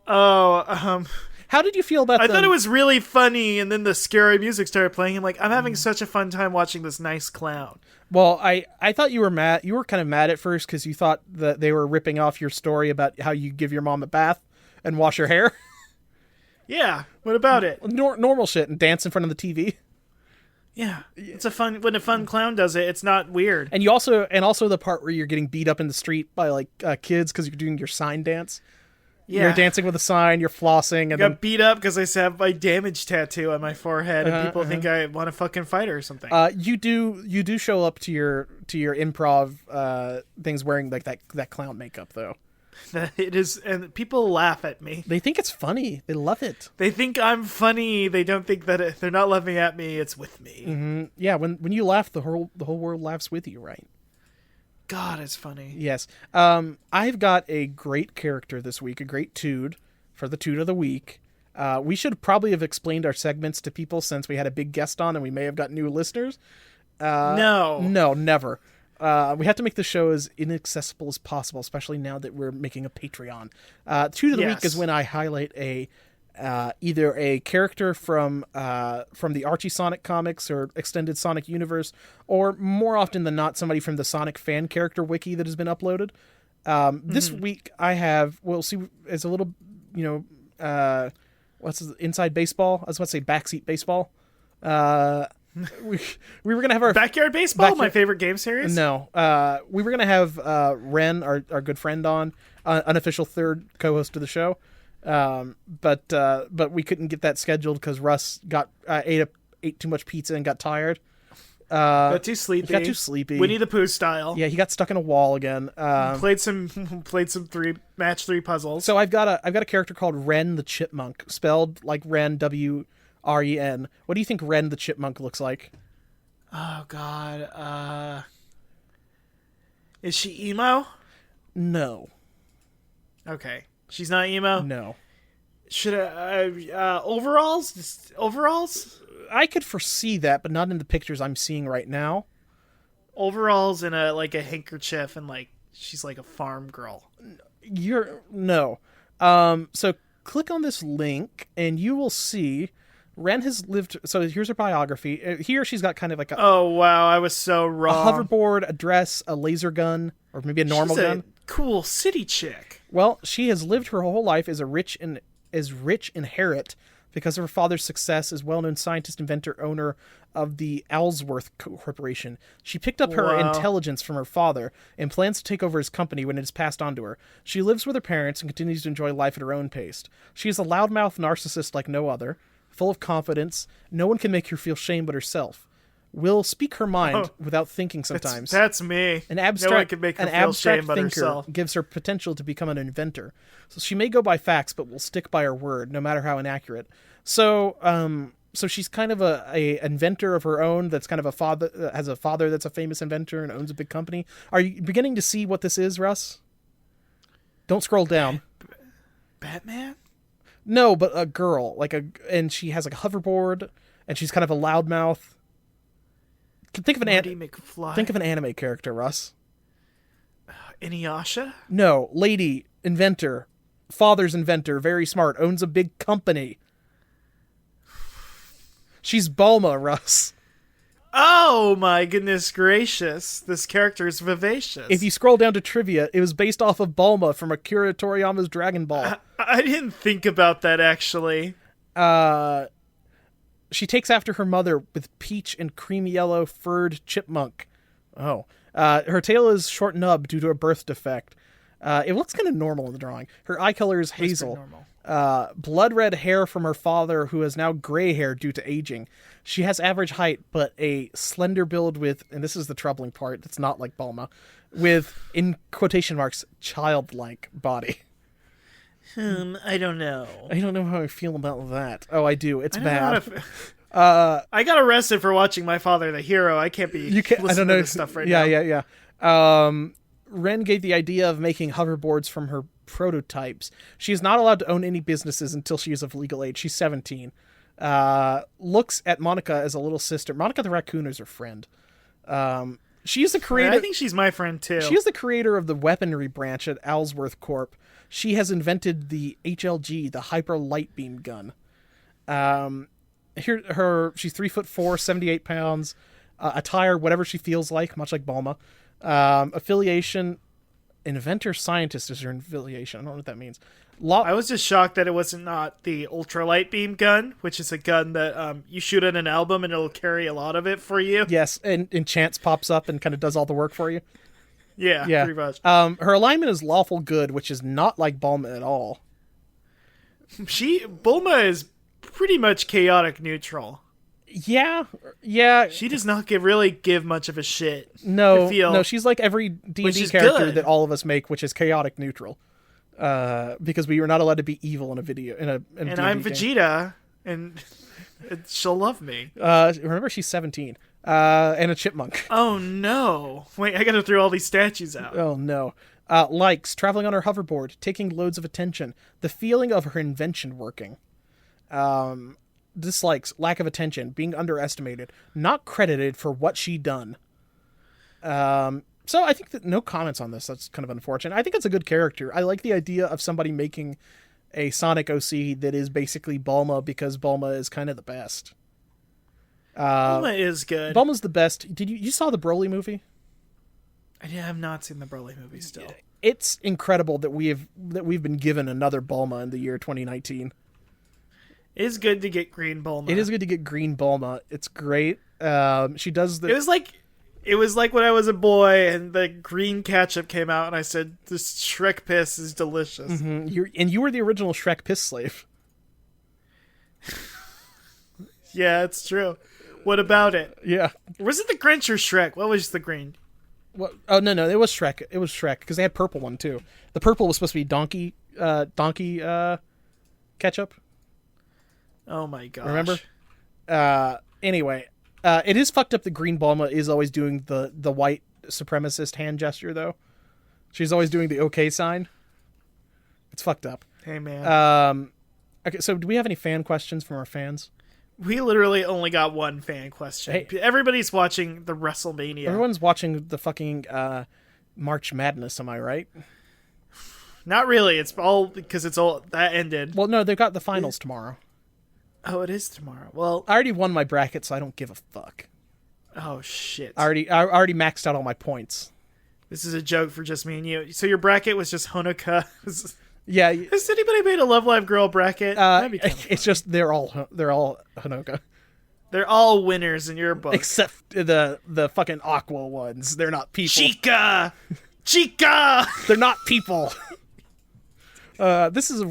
How did you feel about? I thought it was really funny, and then the scary music started playing. I'm like, I'm having such a fun time watching this nice clown. Well, I thought you were mad. You were kind of mad at first because you thought that they were ripping off your story about how you give your mom a bath and wash her hair. Yeah. What about it? Normal shit and dance in front of the TV. Yeah. It's when a fun clown does it, it's not weird. And also the part where you're getting beat up in the street by like kids because you're doing your sign dance. Yeah. You're dancing with a sign, you're flossing, and got beat up because I have my damage tattoo on my forehead, and people think I want to fucking fight her or something. You do show up to your improv things wearing like that clown makeup though. It is, and people laugh at me. They think it's funny. They love it. They think I'm funny. They don't think that they're not laughing at me. It's with me. Mm-hmm. Yeah, when you laugh, the whole world laughs with you, right? God, it's funny. Yes. I've got a great character this week, a great Tood for the Tood of the Week. We should probably have explained our segments to people since we had a big guest on and we may have got new listeners. No, never. We have to make the show as inaccessible as possible, especially now that we're making a Patreon. Tood of the Week is when I highlight a either a character from the Archie Sonic comics or extended Sonic universe, or more often than not, somebody from the Sonic fan character wiki that has been uploaded. This week I have, we'll see, it's a little, what's inside baseball? I was about to say backseat baseball. We were gonna have our Backyard Baseball, my favorite game series. No, we were gonna have Wren, our good friend, on unofficial third co-host of the show, but we couldn't get that scheduled because Russ ate too much pizza and got tired. Got too sleepy. He got too sleepy. Winnie the Pooh style. Yeah, he got stuck in a wall again. Played some match 3 puzzles. So I've got a character called Wren the Chipmunk, spelled like Wren, W-R-E-N. What do you think Wren the Chipmunk looks like? Oh God, is she emo? No. Okay, she's not emo. No. Should overalls? Overalls? I could foresee that, but not in the pictures I'm seeing right now. Overalls and a handkerchief, and she's like a farm girl. No. So click on this link, and you will see Wren has lived. So here's her biography. Here she's got kind of like a. Oh wow, I was so wrong. A hoverboard, a dress, a laser gun, or maybe a normal gun. Cool city chick. Well, she has lived her whole life as rich inherit because of her father's success as well-known scientist, inventor, owner of the Ellsworth Corporation. She picked up her intelligence from her father and plans to take over his company when it is passed on to her. She lives with her parents and continues to enjoy life at her own pace. She is a loudmouth narcissist like no other, full of confidence. No one can make her feel shame but herself. Will speak her mind without thinking sometimes. That's me. No one can make her feel shame but herself. Gives her potential to become an inventor. So she may go by facts, but will stick by her word, no matter how inaccurate. So she's kind of a inventor of her own. That's kind of has a father that's a famous inventor and owns a big company. Are you beginning to see what this is, Russ? Don't scroll down. Batman? No, but a girl, and she has a hoverboard, and she's kind of a loudmouth. Think of an anime character, Russ. Inuyasha? No, lady, inventor, father's inventor, very smart, owns a big company. She's Bulma, Russ. Oh my goodness gracious. This character is vivacious. If you scroll down to trivia, it was based off of Bulma from Akira Toriyama's Dragon Ball. I didn't think about that, actually. She takes after her mother with peach and cream yellow furred chipmunk. Her tail is short nub due to a birth defect. It looks kind of normal in the drawing. Her eye color is hazel. Blood red hair from her father, who has now gray hair due to aging. She has average height, but a slender build with, and this is the troubling part, that's not like Bulma, with, in quotation marks, childlike body. I don't know. I don't know how I feel about that. Oh, I do. It's bad. I got arrested for watching My Father the Hero. I can't be listening to this stuff right now. Yeah. Wren gave the idea of making hoverboards from her prototypes. She is not allowed to own any businesses until she is of legal age. She's 17. Looks at Monica as a little sister. Monica the raccoon is her friend. She is the creator. I think she's my friend too. She is the creator of the weaponry branch at Ellsworth Corp. She has invented the HLG, the Hyper Light Beam gun. She's 3'4", 78 pounds. Attire, whatever she feels like, much like Bulma. Affiliation, inventor scientist is her affiliation. I don't know what that means. I was just shocked that it wasn't not the Ultra Light Beam gun, which is a gun that you shoot at an album and it'll carry a lot of it for you. Yes, and Chance pops up and kind of does all the work for you. Yeah, pretty much. Her alignment is lawful good, which is not like Bulma at all. Bulma is pretty much chaotic neutral. Yeah. She does not really give much of a shit. No, she's like every D&D character that all of us make, which is chaotic neutral. Because we were not allowed to be evil in a video in a and D&D I'm game. Vegeta, and she'll love me. Remember, she's 17. And a chipmunk. Oh no! Wait, I gotta throw all these statues out. Oh no. Likes traveling on her hoverboard, taking loads of attention, the feeling of her invention working. Dislikes lack of attention, being underestimated, not credited for what she done. So I think that no comments on this. That's kind of unfortunate. I think it's a good character. I like the idea of somebody making a Sonic OC that is basically Bulma because Bulma is kind of the best. Bulma is good. Bulma's the best. Did you saw the Broly movie? I have not seen the Broly movie still. It's incredible that we've been given another Bulma in the year 2019. It is good to get green Bulma. It is good to get green Bulma. It's great. She does the. It was like when I was a boy and the green ketchup came out and I said, "This Shrek piss is delicious." Mm-hmm. You were the original Shrek piss slave. Yeah, it's true. What about it? Yeah. Was it the Grinch or Shrek? What was the green? What? Oh no, it was Shrek. It was Shrek because they had purple one too. The purple was supposed to be donkey ketchup. Oh my gosh. Remember? Anyway, it is fucked up that Green Bulma is always doing the white supremacist hand gesture though. She's always doing the okay sign. It's fucked up. Hey man. Okay, so do we have any fan questions from our fans? We literally only got one fan question. Hey, everybody's watching the WrestleMania. Everyone's watching the fucking March Madness, am I right? Not really. It's all because that ended. Well, no, they've got the finals tomorrow. Oh, it is tomorrow. Well, I already won my bracket, so I don't give a fuck. Oh shit! I already maxed out all my points. This is a joke for just me and you. So your bracket was just Honoka. Yeah. Has anybody made a Love Live Girl bracket? It's just they're all Honoka. They're all winners in your book, except the fucking Aqua ones. They're not people. Chica. They're not people. This is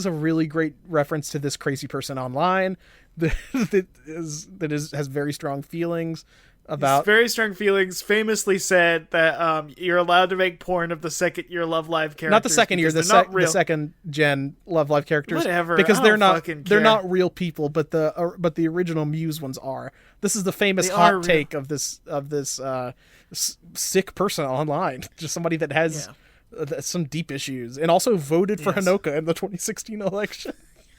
a really great reference to this crazy person online that has very strong feelings about. Very strong feelings. Famously said that you're allowed to make porn of the second year Love Live characters. Not the second year, the second gen Love Live characters. Whatever, because they're not real people, but the original Muse ones are. This is the famous hot take of this sick person online, just somebody that has. Some deep issues, and also voted for Honoka in the 2016 election.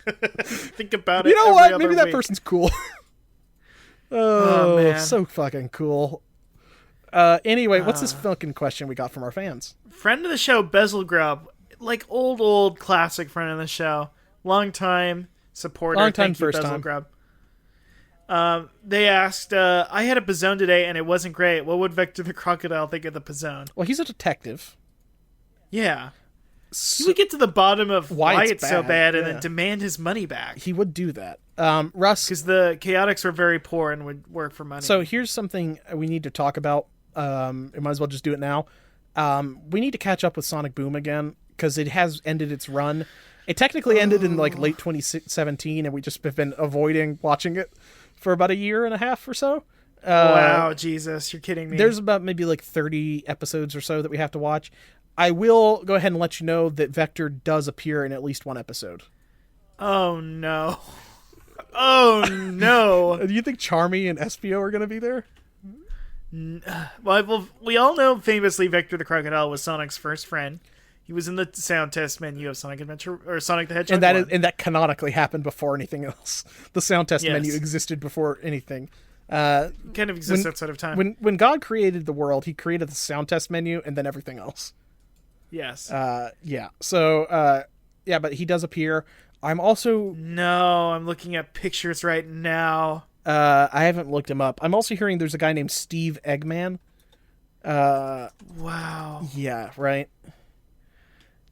Think about it. You know what? Maybe that person's cool. Oh man, so fucking cool. Anyway, what's this fucking question we got from our fans? Friend of the show, Bezel Grub, like old classic friend of the show, long time supporter. Long time, Thank you, first Bezel time. Grub. They asked, I had a Pizzone today and it wasn't great. What would Vector the Crocodile think of the Pizzone? Well, he's a detective. Yeah. He would get to the bottom of why it's so bad and then demand his money back. He would do that. Russ. Because the Chaotix were very poor and would work for money. So here's something we need to talk about. We might as well just do it now. We need to catch up with Sonic Boom again because it has ended its run. It technically ended in like late 2017 and we just have been avoiding watching it for about a year and a half or so. Wow, Jesus, you're kidding me. There's about maybe like 30 episodes or so that we have to watch. I will go ahead and let you know that Vector does appear in at least one episode. Oh, no. Oh, no. Do you think Charmy and Espio are going to be there? Well, we all know famously Vector the Crocodile was Sonic's first friend. He was in the sound test menu of Sonic Adventure, or Sonic the Hedgehog. And that canonically happened before anything else. The sound test menu existed before anything. Kind of exists outside of time. When God created the world, he created the sound test menu and then everything else. Yes. Yeah. So, but he does appear. I'm also... No, I'm looking at pictures right now. I haven't looked him up. I'm also hearing there's a guy named Steve Eggman. Wow. Yeah, right.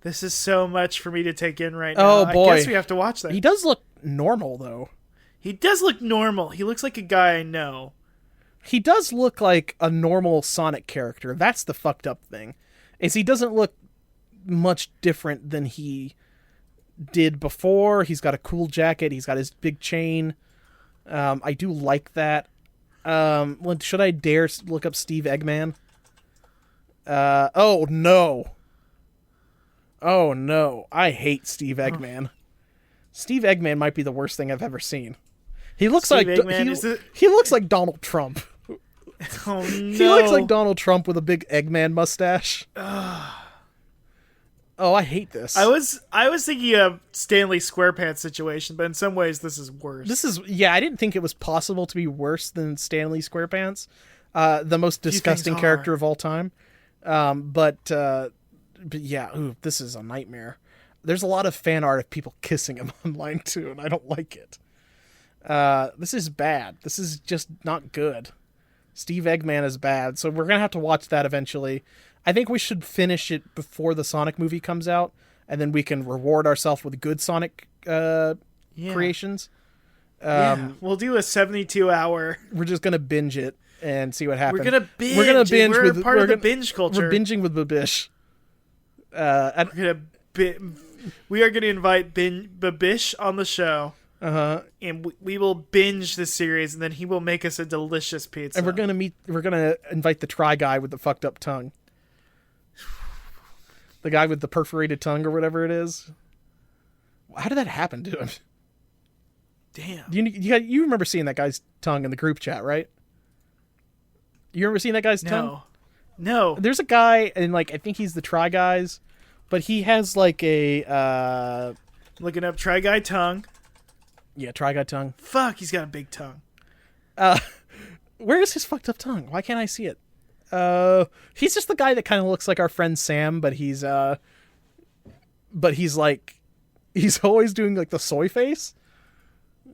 This is so much for me to take in right now. Oh, boy. I guess we have to watch that. He does look normal, though. He does look normal. He looks like a guy I know. He does look like a normal Sonic character. That's the fucked up thing. Is he doesn't look much different than he did before. He's got a cool jacket. He's got his big chain. I do like that. Should I dare look up Steve Eggman? Oh no. Oh no. I hate Steve Eggman. Steve Eggman might be the worst thing I've ever seen. He looks he looks like Donald Trump. Oh no. He looks like Donald Trump with a big Eggman mustache. Oh, I hate this. I was thinking of Stanley SquarePants situation, but in some ways this is worse. I didn't think it was possible to be worse than Stanley SquarePants, the most disgusting character of all time. But yeah, this is a nightmare. There's a lot of fan art of people kissing him online too, and I don't like it. This is bad. This is just not good. Steve Eggman is bad, so we're gonna have to watch that eventually. I think we should finish it before the Sonic movie comes out, and then we can reward ourselves with good Sonic creations. We'll do a 72-hour. We're just gonna binge it and see what happens. We're gonna binge. We're part of the binge culture. We're binging with Babish. We are gonna invite Babish on the show. And we will binge this series, and then he will make us a delicious pizza. And we're gonna invite the Try guy with the fucked up tongue. The guy with the perforated tongue or whatever it is. How did that happen to him? Damn. You remember seeing that guy's tongue in the group chat, right? You remember seeing that guy's tongue? No. There's a guy, and I think he's the Try Guys, but he has a looking up Try Guy tongue. Yeah, Try Guy tongue. Fuck, he's got a big tongue. Where is his fucked up tongue? Why can't I see it? He's just the guy that kind of looks like our friend Sam, but he's he's always doing the soy face.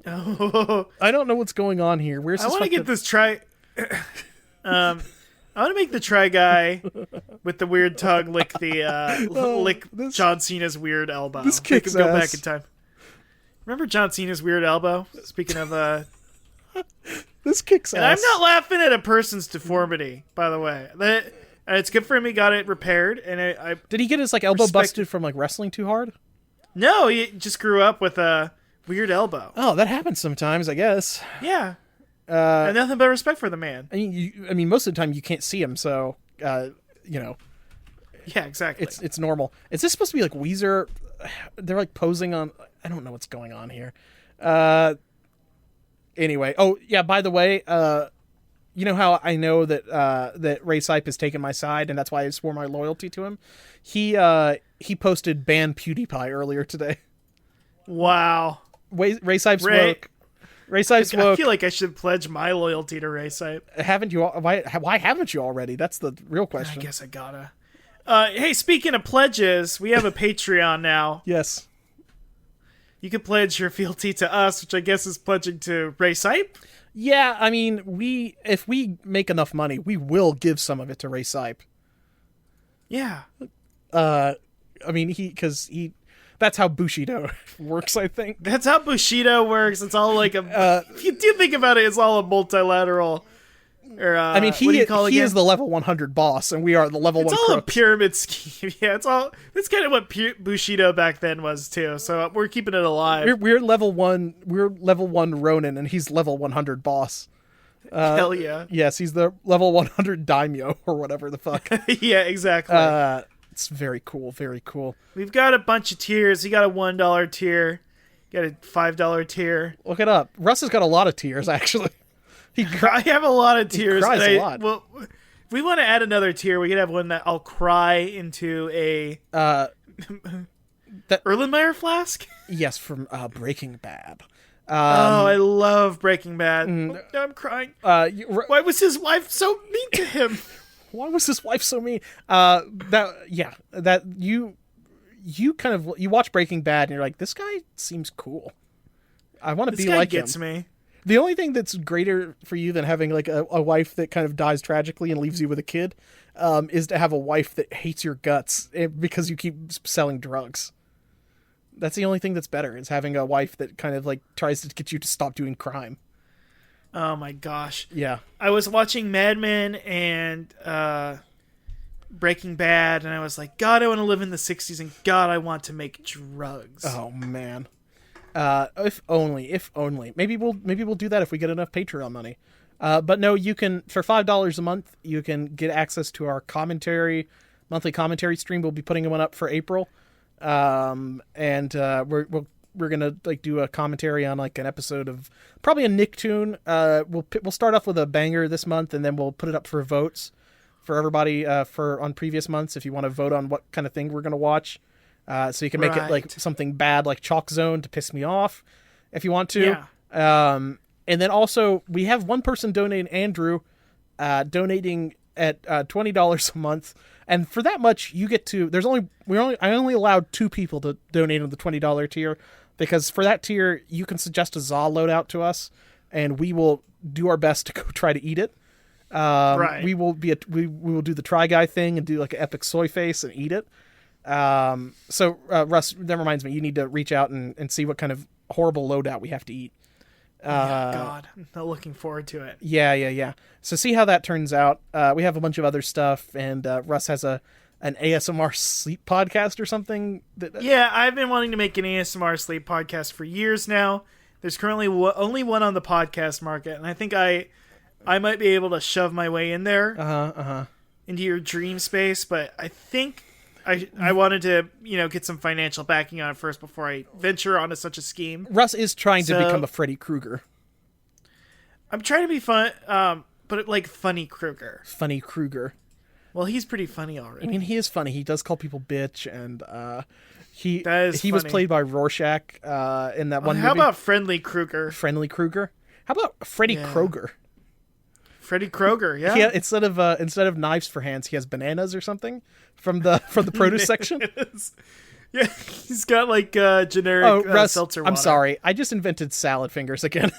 Oh, I don't know what's going on here. Where's I want to get this Try. I want to make the Try Guy with the weird tongue lick John Cena's weird elbow. This kicks go ass. back in time. Remember John Cena's weird elbow? Speaking of this kicks and ass. I'm not laughing at a person's deformity, by the way. It's good for him he got it repaired. And I did he get his elbow busted from wrestling too hard? No, he just grew up with a weird elbow. Oh, that happens sometimes, I guess. Yeah. I have nothing but respect for the man. I mean, most of the time you can't see him, so Yeah, exactly. It's normal. Is this supposed to be Weezer? They're posing on. I don't know what's going on here. Anyway, oh yeah. By the way, you know how I know that Ray Sipe has taken my side, and that's why I swore my loyalty to him. He posted ban PewDiePie earlier today. Wow. Ray Sipe's woke. Ray Sipe's woke. I feel like I should pledge my loyalty to Ray Sipe. Haven't you? Why haven't you already? That's the real question. I guess I gotta. Hey, speaking of pledges, we have a Patreon now. Yes. You can pledge your fealty to us, which I guess is pledging to Ray Sipe. Yeah, I mean, if we make enough money, we will give some of it to Ray Sipe. Yeah. I mean, that's how Bushido works, I think. That's how Bushido works. It's all if you do think about it, it's all a multilateral. Or, I mean, he is the level 100 boss, and we are the level 1 It's all crooks. a pyramid scheme. Yeah, that's kind of what Bushido back then was too. So we're keeping it alive. We're level 1. We're level 1 Ronin, and he's level 100 boss. Hell yeah. Yes, he's the level 100 daimyo or whatever the fuck. Yeah, exactly. It's very cool. Very cool. We've got a bunch of tiers. You got a $1 tier. You got a $5 tier. Look it up. Russ has got a lot of tiers, actually. I have a lot of tiers. He cries a lot. Well, if we want to add another tier, we could have one that I'll cry into a Erlenmeyer flask. Yes, from Breaking Bad. I love Breaking Bad. Now I'm crying. Why was his wife so mean to him? Why was his wife so mean? You kind of watch Breaking Bad and you're like, this guy seems cool. I want to be like him. This guy gets me. The only thing that's greater for you than having a wife that kind of dies tragically and leaves you with a kid is to have a wife that hates your guts because you keep selling drugs. That's the only thing that's better, is having a wife that kind of tries to get you to stop doing crime. Oh my gosh. Yeah. I was watching Mad Men and Breaking Bad, and I was like, God, I want to live in the 60s, and God, I want to make drugs. Oh man. If only. Maybe we'll do that if we get enough Patreon money. But no, you can, for $5 a month, you can get access to our monthly commentary stream. We'll be putting one up for April. And we're gonna do a commentary on an episode of probably a Nicktoon. We'll start off with a banger this month, and then we'll put it up for votes for everybody on previous months if you want to vote on what kind of thing we're gonna watch. So you can make it something bad like Chalk Zone to piss me off if you want to. Yeah. And then also we have one person donating, Andrew, donating at $20 a month, and for that much, you get to. I only allowed 2 people to donate on the $20 tier, because for that tier, you can suggest a Zaw loadout to us, and we will do our best to go try to eat it. Right. We will do the Try Guy thing and do like an epic soy face and eat it. So Russ, that reminds me, you need to reach out and see what kind of horrible loadout we have to eat. God, I'm not looking forward to it. Yeah. So see how that turns out. We have a bunch of other stuff, and Russ has an ASMR sleep podcast or something. Yeah, I've been wanting to make an ASMR sleep podcast for years now. There's currently only one on the podcast market, and I think I might be able to shove my way in there into your dream space, but I think I wanted to, get some financial backing on it first before I venture onto such a scheme. Russ is trying to become a Freddy Krueger. I'm trying to be fun, but like Funny Krueger. Funny Krueger. Well, he's pretty funny already. I mean, he is funny. He does call people bitch, and he funny. Was played by Rorschach in that one movie. How about Friendly Krueger? Friendly Krueger? How about Freddy Kroger? Freddy Krueger, yeah. Instead of knives for hands, he has bananas or something from the produce section. Yeah, he's got like generic Russ, seltzer water. I'm sorry, I just invented salad fingers again.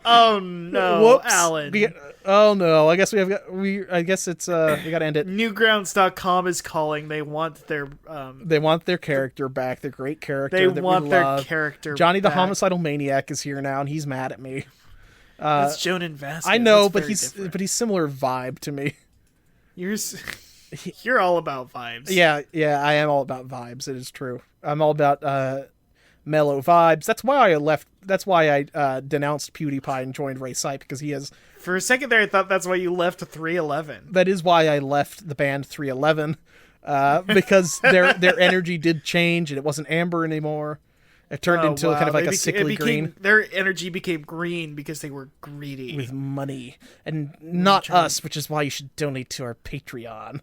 Oh no, whoops, Alan. Oh no, I guess I guess it's we gotta end it. Newgrounds.com is calling. They want their character back. Their great character. They that want we their love. character. Johnny the back. homicidal maniac is here now, and he's mad at me. That's Jonan Vasquez. I know, That's but he's similar vibe to me. You're all about vibes. Yeah, I am all about vibes. It is true. I'm all about mellow vibes. That's why I left. That's why I denounced PewDiePie and joined Ray Sipe, because he has. For a second there, I thought that's why you left 311. That is why I left the band 311, because their energy did change and it wasn't amber anymore. It turned into kind of like a sickly green. Their energy became green because they were greedy. With money. And not us, which is why you should donate to our Patreon.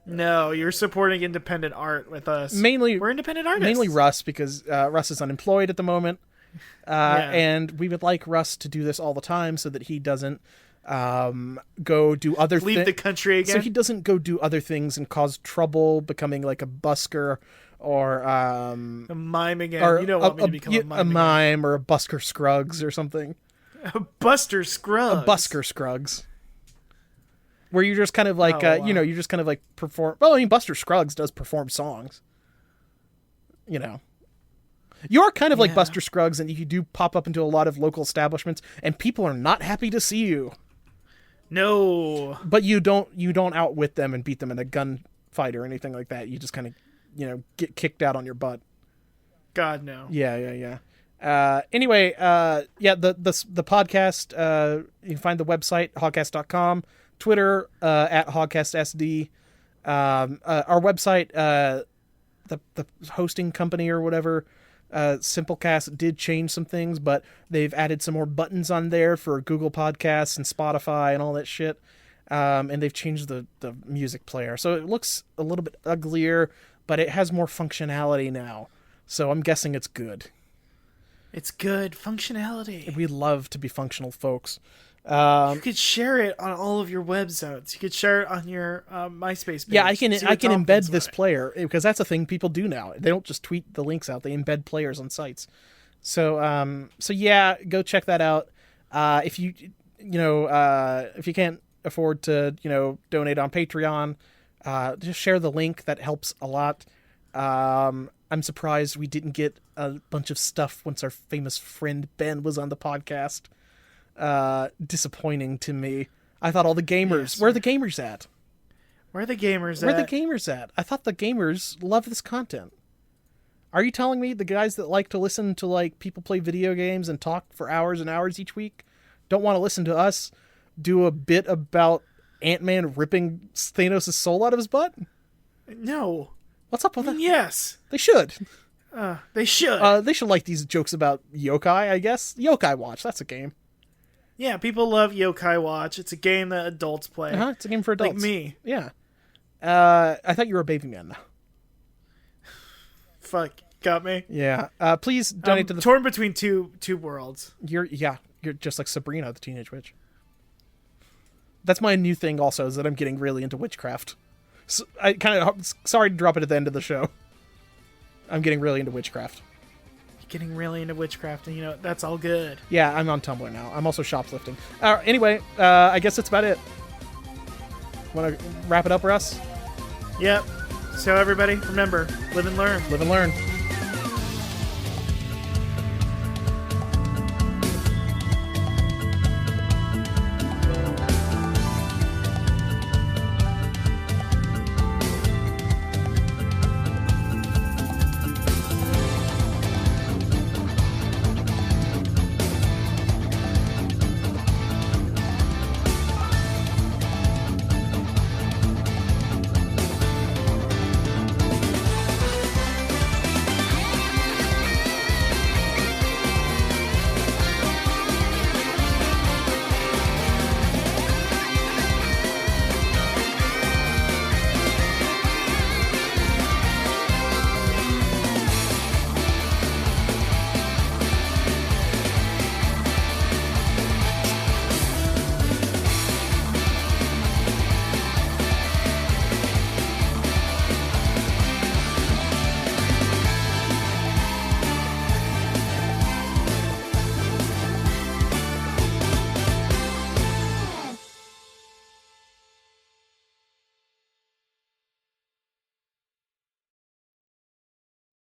No, you're supporting independent art with us. We're independent artists. Mainly Russ, because Russ is unemployed at the moment. And we would like Russ to do this all the time so that he doesn't go do other things. Leave the country again? So he doesn't go do other things and cause trouble, becoming like a busker or a mime again. Or you don't want me to become a mime. A mime or a Busker Scruggs or something. A Buster Scruggs. A Busker Scruggs. Where you're just kind of like, you just kind of like perform. Well, I mean, Buster Scruggs does perform songs. You're kind of like Buster Scruggs, and you do pop up into a lot of local establishments, and people are not happy to see you. No. But you don't outwit them and beat them in a gunfight or anything like that. You just kind of, get kicked out on your butt. God, no. Yeah. Anyway, the podcast, you can find the website, hogcast.com, Twitter, at hogcastsd, our website, the hosting company or whatever, Simplecast did change some things, but they've added some more buttons on there for Google Podcasts and Spotify and all that shit. And they've changed the music player. So it looks a little bit uglier, but it has more functionality now. So I'm guessing it's good. It's good functionality. We love to be functional folks. You could share it on all of your websites. You could share it on your MySpace page. Yeah, I can embed this player, because that's a thing people do now. They don't just tweet the links out; they embed players on sites. So yeah, go check that out. If you can't afford to donate on Patreon, just share the link. That helps a lot. I'm surprised we didn't get a bunch of stuff once our famous friend Ben was on the podcast. Disappointing to me. I thought all the gamers... Yes. Where are the gamers at? Where are the gamers Where are the gamers at? I thought the gamers love this content. Are you telling me the guys that like to listen to like people play video games and talk for hours and hours each week don't want to listen to us do a bit about Ant-Man ripping Thanos' soul out of his butt? No. What's up with that? Yes. They should. They should. They should like these jokes about yokai, I guess. Yokai Watch, that's a game. Yeah, people love Yokai Watch. It's a game that adults play. It's a game for adults. Like me. Yeah. I thought you were a baby man, though. Fuck, got me. Yeah. Please donate to the... torn between two worlds. You're just like Sabrina, the Teenage Witch. That's my new thing also, is that I'm getting really into witchcraft. So I kind of... Sorry to drop it at the end of the show. I'm getting really into witchcraft. Getting really into witchcraft, and that's all good. Yeah, I'm on Tumblr now. I'm also shoplifting. Anyway, I guess that's about it. Want to wrap it up, Russ? Yep. So everybody, remember, live and learn. Live and learn.